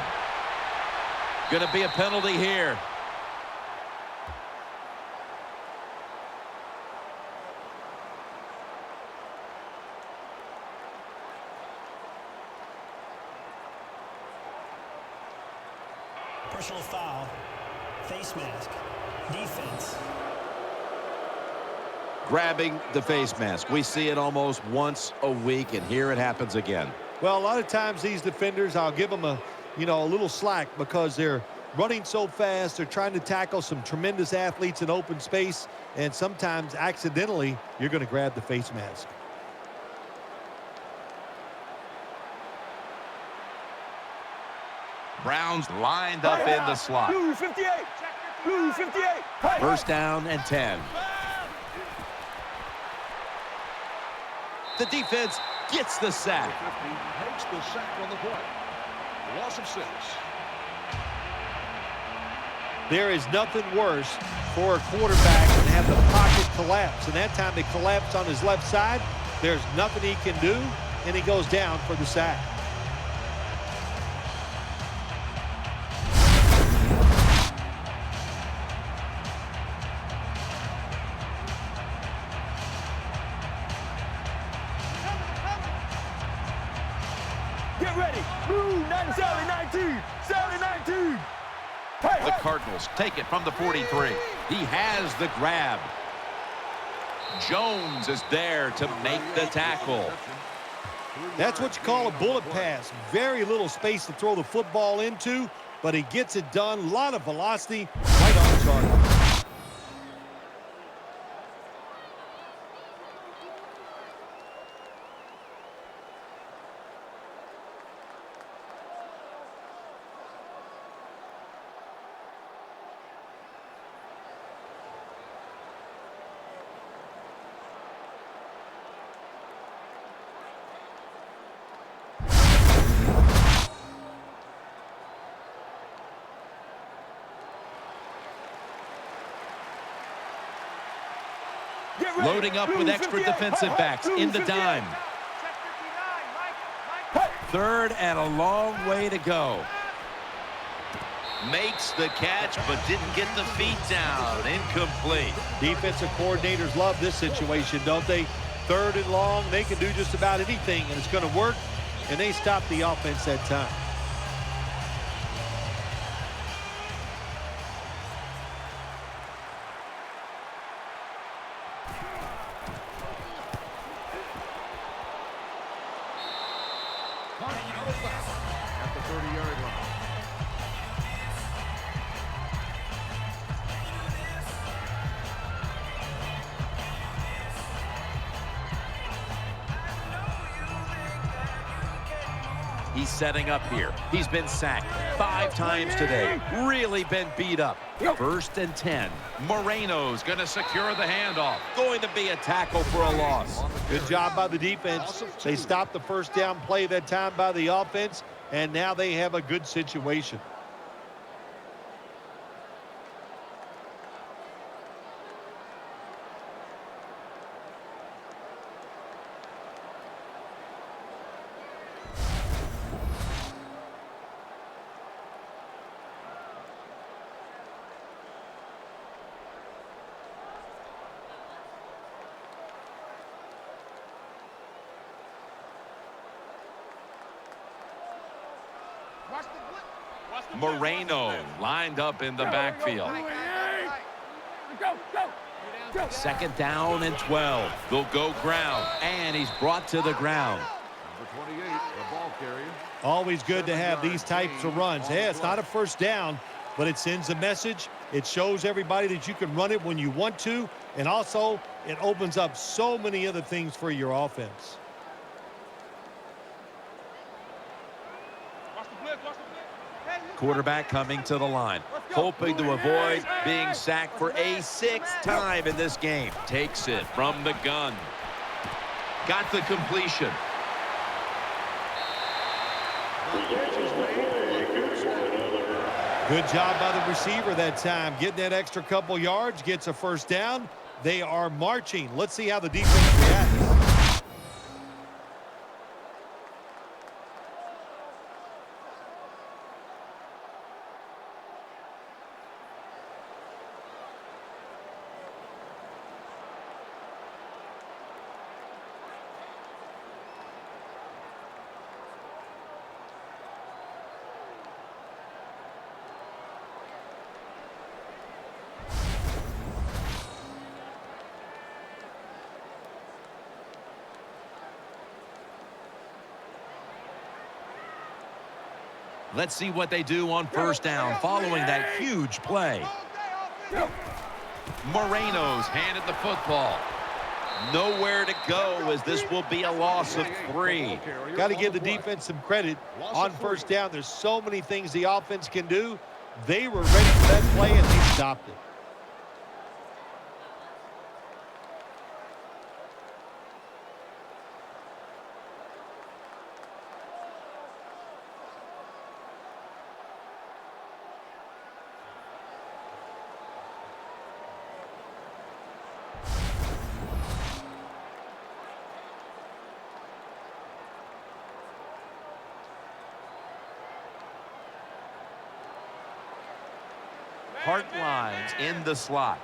Speaker 2: Going to be a penalty here.
Speaker 6: Personal foul. Face mask. Defense.
Speaker 2: Grabbing the face mask. We see it almost once a week, and here it happens again.
Speaker 3: Well, a lot of times these defenders, I'll give them a little slack because they're running so fast. They're trying to tackle some tremendous athletes in open space, and sometimes accidentally you're going to grab the face mask.
Speaker 1: Browns lined up in the slot.
Speaker 4: Blue 58. Blue 58.
Speaker 2: First down and 10. The defense gets the sack.
Speaker 5: 50 makes the sack on the play. Loss of 6.
Speaker 3: There is nothing worse for a quarterback than have the pocket collapse. And that time it collapsed on his left side. There's nothing he can do, and he goes down for the sack.
Speaker 4: Get ready. Blue 97-19. 7-19.
Speaker 1: The Cardinals take it from the 43.
Speaker 2: He has the grab.
Speaker 1: Jones is there to make the tackle.
Speaker 3: That's what you call a bullet pass. Very little space to throw the football into, but he gets it done. A lot of velocity right on target.
Speaker 1: Loading up with extra defensive backs in the dime.
Speaker 2: Third and a long way to go.
Speaker 1: Makes the catch, but didn't get the feet down. Incomplete.
Speaker 3: Defensive coordinators love this situation, don't they? Third and long, they can do just about anything, and it's going to work, and they stop the offense that time.
Speaker 5: At the 30-yard line.
Speaker 2: He's setting up here. He's been sacked 5 times today. Really been beat up. First and 10.
Speaker 1: Moreno's going to secure the handoff.
Speaker 2: Going to be a tackle for a loss.
Speaker 3: Good job by the defense. They stopped the first down play that time by the offense, and now they have a good situation.
Speaker 1: Moreno lined up in the backfield.
Speaker 2: Second down and 12.
Speaker 1: They'll go ground.
Speaker 2: And he's brought to the ground.
Speaker 5: Number 28, the ball carrier.
Speaker 3: Always good to have these types of runs. Hey, it's not a first down, but it sends a message. It shows everybody that you can run it when you want to, and also it opens up so many other things for your offense.
Speaker 2: Quarterback coming to the line, hoping to avoid being sacked for a 6th time in this game.
Speaker 1: Takes it from the gun. Got the completion.
Speaker 3: Good job by the receiver that time. Getting that extra couple yards, gets a first down. They are marching. Let's see how the defense reacts.
Speaker 2: Let's see what they do on first down following that huge play.
Speaker 1: Moreno's handed the football. Nowhere to go as this will be a loss of 3.
Speaker 3: Got to give the defense some credit on first down. There's so many things the offense can do. They were ready for that play, and they stopped it.
Speaker 1: Hart lines in the slot.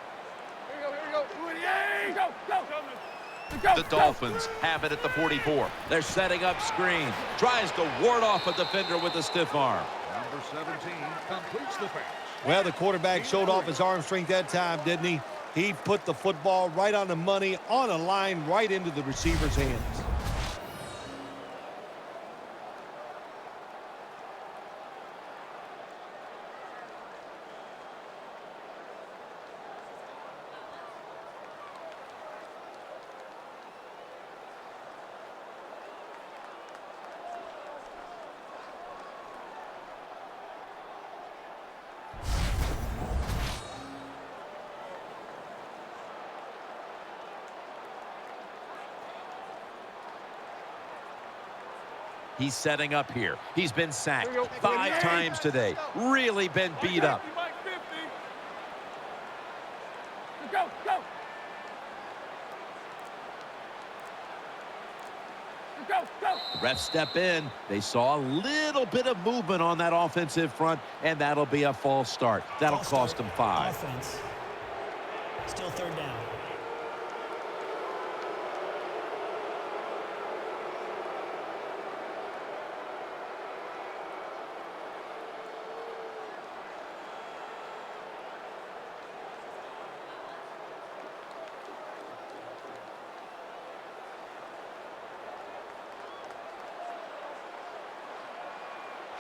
Speaker 1: The Dolphins have it at the 44.
Speaker 2: They're setting up screen. Tries to ward off a defender with a stiff arm.
Speaker 5: Number 17 completes the pass.
Speaker 3: Well, the quarterback showed off his arm strength that time, didn't he? He put the football right on the money, on a line, right into the receiver's hands.
Speaker 2: He's setting up here. He's been sacked 5 times today. Really been beat up. Refs step in. They saw a little bit of movement on that offensive front, and that'll be a false start. That'll cost them 5.
Speaker 6: Offense. Still third down.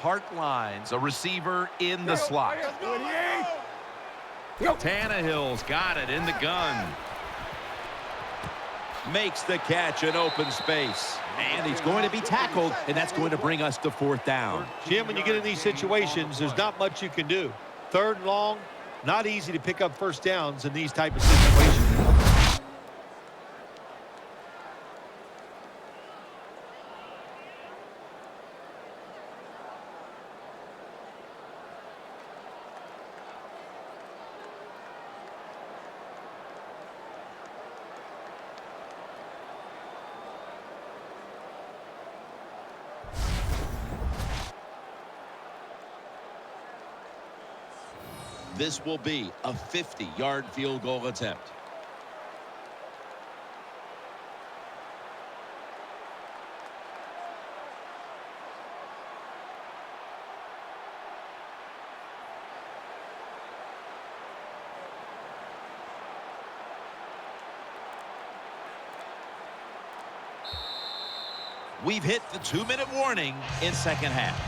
Speaker 1: Hart lines, a receiver in the slot. Tannehill's got it in the gun.
Speaker 2: Makes the catch in open space. And he's going to be tackled, and that's going to bring us to 4th down.
Speaker 3: Jim, when you get in these situations, there's not much you can do. 3rd and long, not easy to pick up first downs in these type of situations.
Speaker 2: This will be a 50-yard field goal attempt. We've hit the 2-minute warning in second half.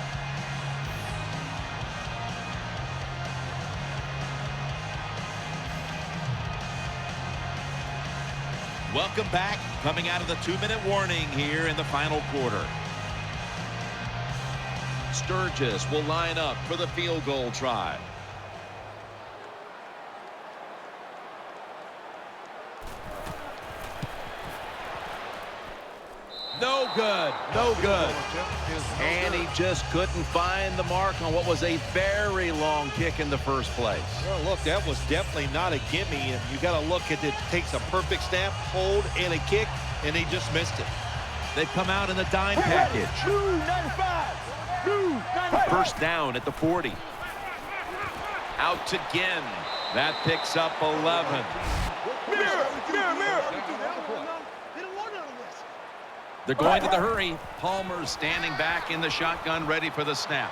Speaker 2: Welcome back, coming out of the 2-minute warning here in the final quarter. Sturgis will line up for the field goal try. No good, no good.
Speaker 1: And he just couldn't find the mark on what was a very long kick in the first place.
Speaker 3: Well, look, that was definitely not a gimme, and you got to look at it. Takes a perfect snap, hold, and a kick, and he just missed it.
Speaker 2: They've come out in the dime package.
Speaker 4: Blue 95. Blue 95.
Speaker 1: First down at the 40. Out to Ginn. That picks up 11. They're going to the hurry. Palmer's standing back in the shotgun, ready for the snap.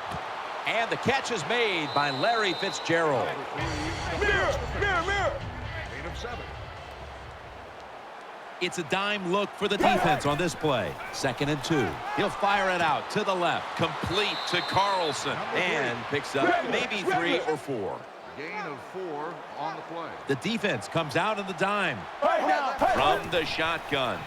Speaker 2: And the catch is made by Larry Fitzgerald.
Speaker 5: Gain of 7.
Speaker 2: It's a dime look for the defense on this play. 2nd and 2. He'll fire it out to the left.
Speaker 1: Complete to Carlson.
Speaker 2: And picks up maybe 3 or 4.
Speaker 5: Gain of 4 on the play.
Speaker 2: The defense comes out of the dime.
Speaker 1: From the shotgun.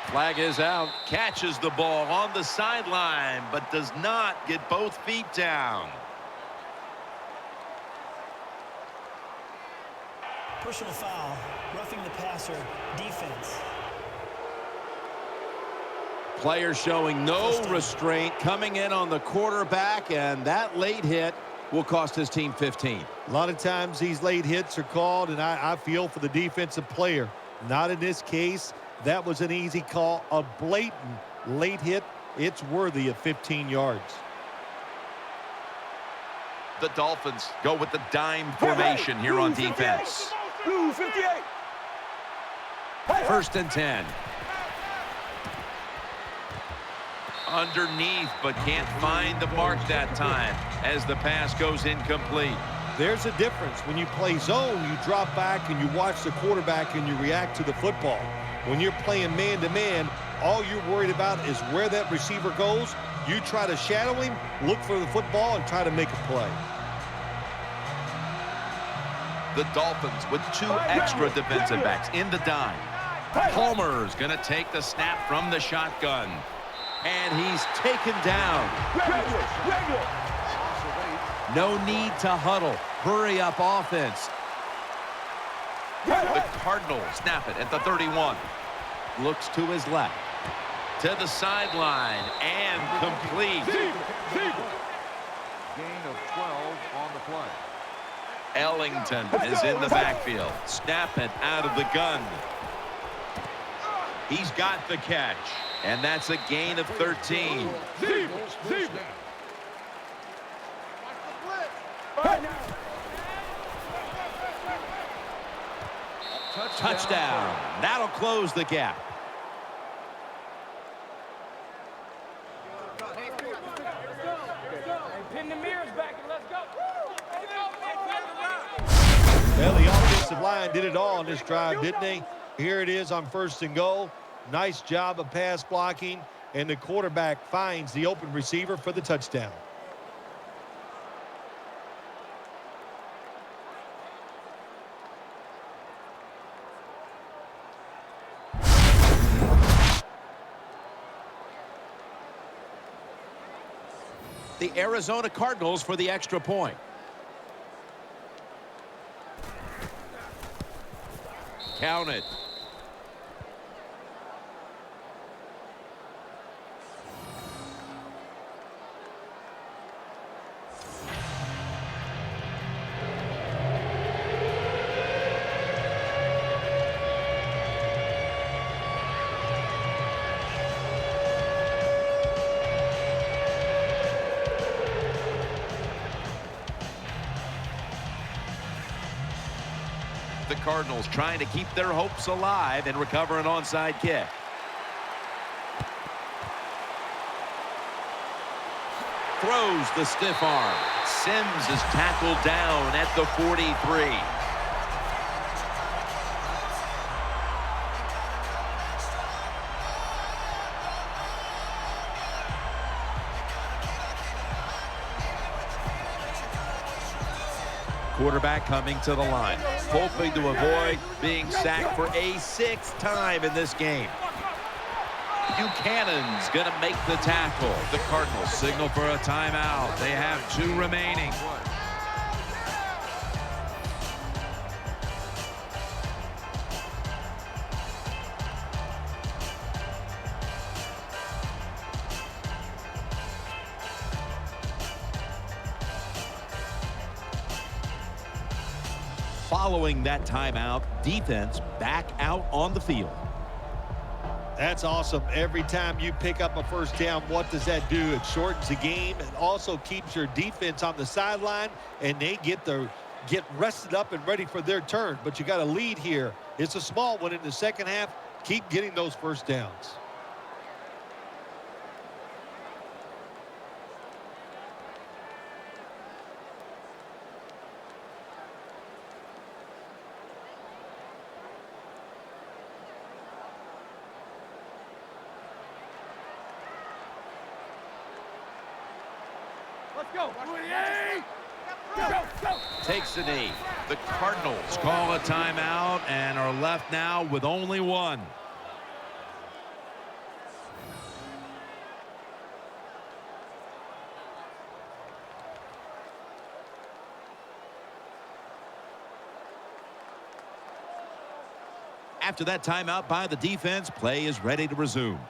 Speaker 2: Flag is out.
Speaker 1: Catches the ball on the sideline, but does not get both feet down.
Speaker 6: Personal foul, roughing the passer, defense.
Speaker 2: Player showing no restraint, coming in on the quarterback, and that late hit will cost his team 15.
Speaker 3: A lot of times these late hits are called, and I feel for the defensive player. Not in this case. That was an easy call. A blatant late hit. It's worthy of 15 yards.
Speaker 1: The Dolphins go with the dime formation here on defense.
Speaker 4: Blue 58.
Speaker 2: 1st and 10.
Speaker 1: Underneath, but can't find the mark that time as the pass goes incomplete.
Speaker 3: There's a difference. When you play zone, you drop back and you watch the quarterback and you react to the football. When you're playing man-to-man, all you're worried about is where that receiver goes. You try to shadow him, look for the football, and try to make a play.
Speaker 1: The Dolphins with 2 extra defensive backs in the dime. Palmer's going to take the snap from the shotgun.
Speaker 2: And he's taken down. No need to huddle. Hurry up offense.
Speaker 1: The Cardinals snap it at the 31.
Speaker 2: Looks to his left.
Speaker 1: To the sideline and complete.
Speaker 5: Gain of 12 on the play.
Speaker 1: Ellington is in the backfield. Snap it out of the gun. He's got the catch. And that's a gain of 13.
Speaker 2: Touchdown. That'll close the gap.
Speaker 4: Pin the mirrors back and let's go.
Speaker 3: Well, the offensive line did it all on this drive, didn't they? Here it is on 1st and goal. Nice job of pass blocking, and the quarterback finds the open receiver for the touchdown.
Speaker 2: The Arizona Cardinals for the extra point.
Speaker 1: Count it. The Cardinals trying to keep their hopes alive and recover an onside kick.
Speaker 2: Throws the stiff arm.
Speaker 1: Sims is tackled down at the 43.
Speaker 2: Quarterback coming to the line, hoping to avoid being sacked for a 6th time in this game.
Speaker 1: Buchanan's going to make the tackle. The Cardinals signal for a timeout. They have 2 remaining.
Speaker 2: Following that timeout, defense back out on the field.
Speaker 3: That's awesome. Every time you pick up a 1st down, what does that do? It shortens the game and also keeps your defense on the sideline, and they get rested up and ready for their turn. But you got a lead here. It's a small one in the 2nd half. Keep getting those 1st downs.
Speaker 2: Takes the knee. The Cardinals call a timeout and are left now with only one. After that timeout by the defense, play is ready to resume.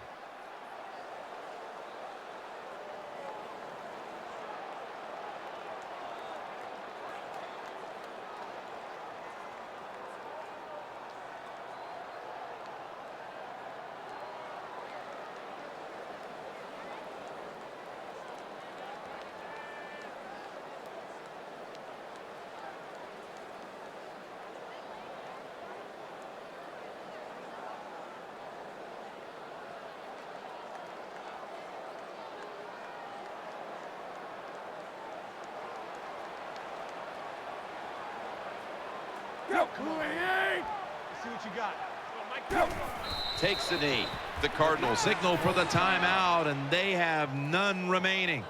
Speaker 4: See what you got.
Speaker 2: Takes the knee. The Cardinals signal for the timeout, and they have none remaining.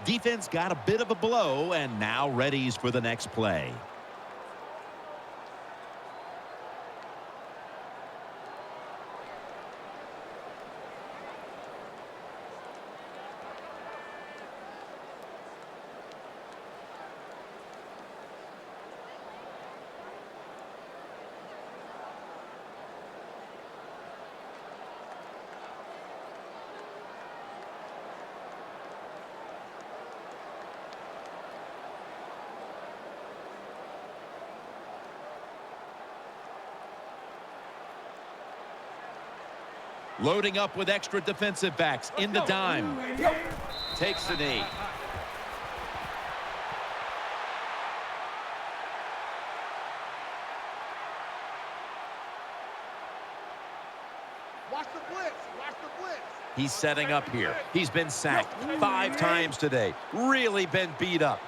Speaker 2: Defense got a bit of a blow and now readies for the next play. Loading up with extra defensive backs in the dime. Takes the knee.
Speaker 5: Watch the blitz. Watch the blitz.
Speaker 2: He's setting up here. He's been sacked 5 times today. Really been beat up.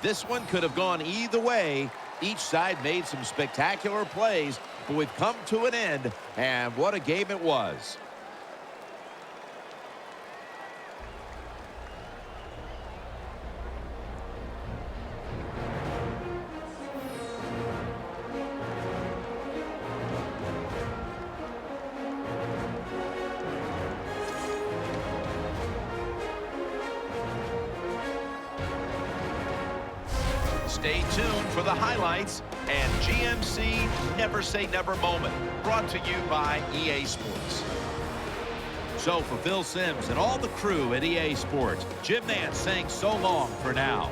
Speaker 2: This one could have gone either way. Each side made some spectacular plays, but we've come to an end, and what a game it was. Stay tuned for the highlights and GMC Never Say Never moment, brought to you by EA Sports. So for Phil Simms and all the crew at EA Sports, Jim Nance saying so long for now.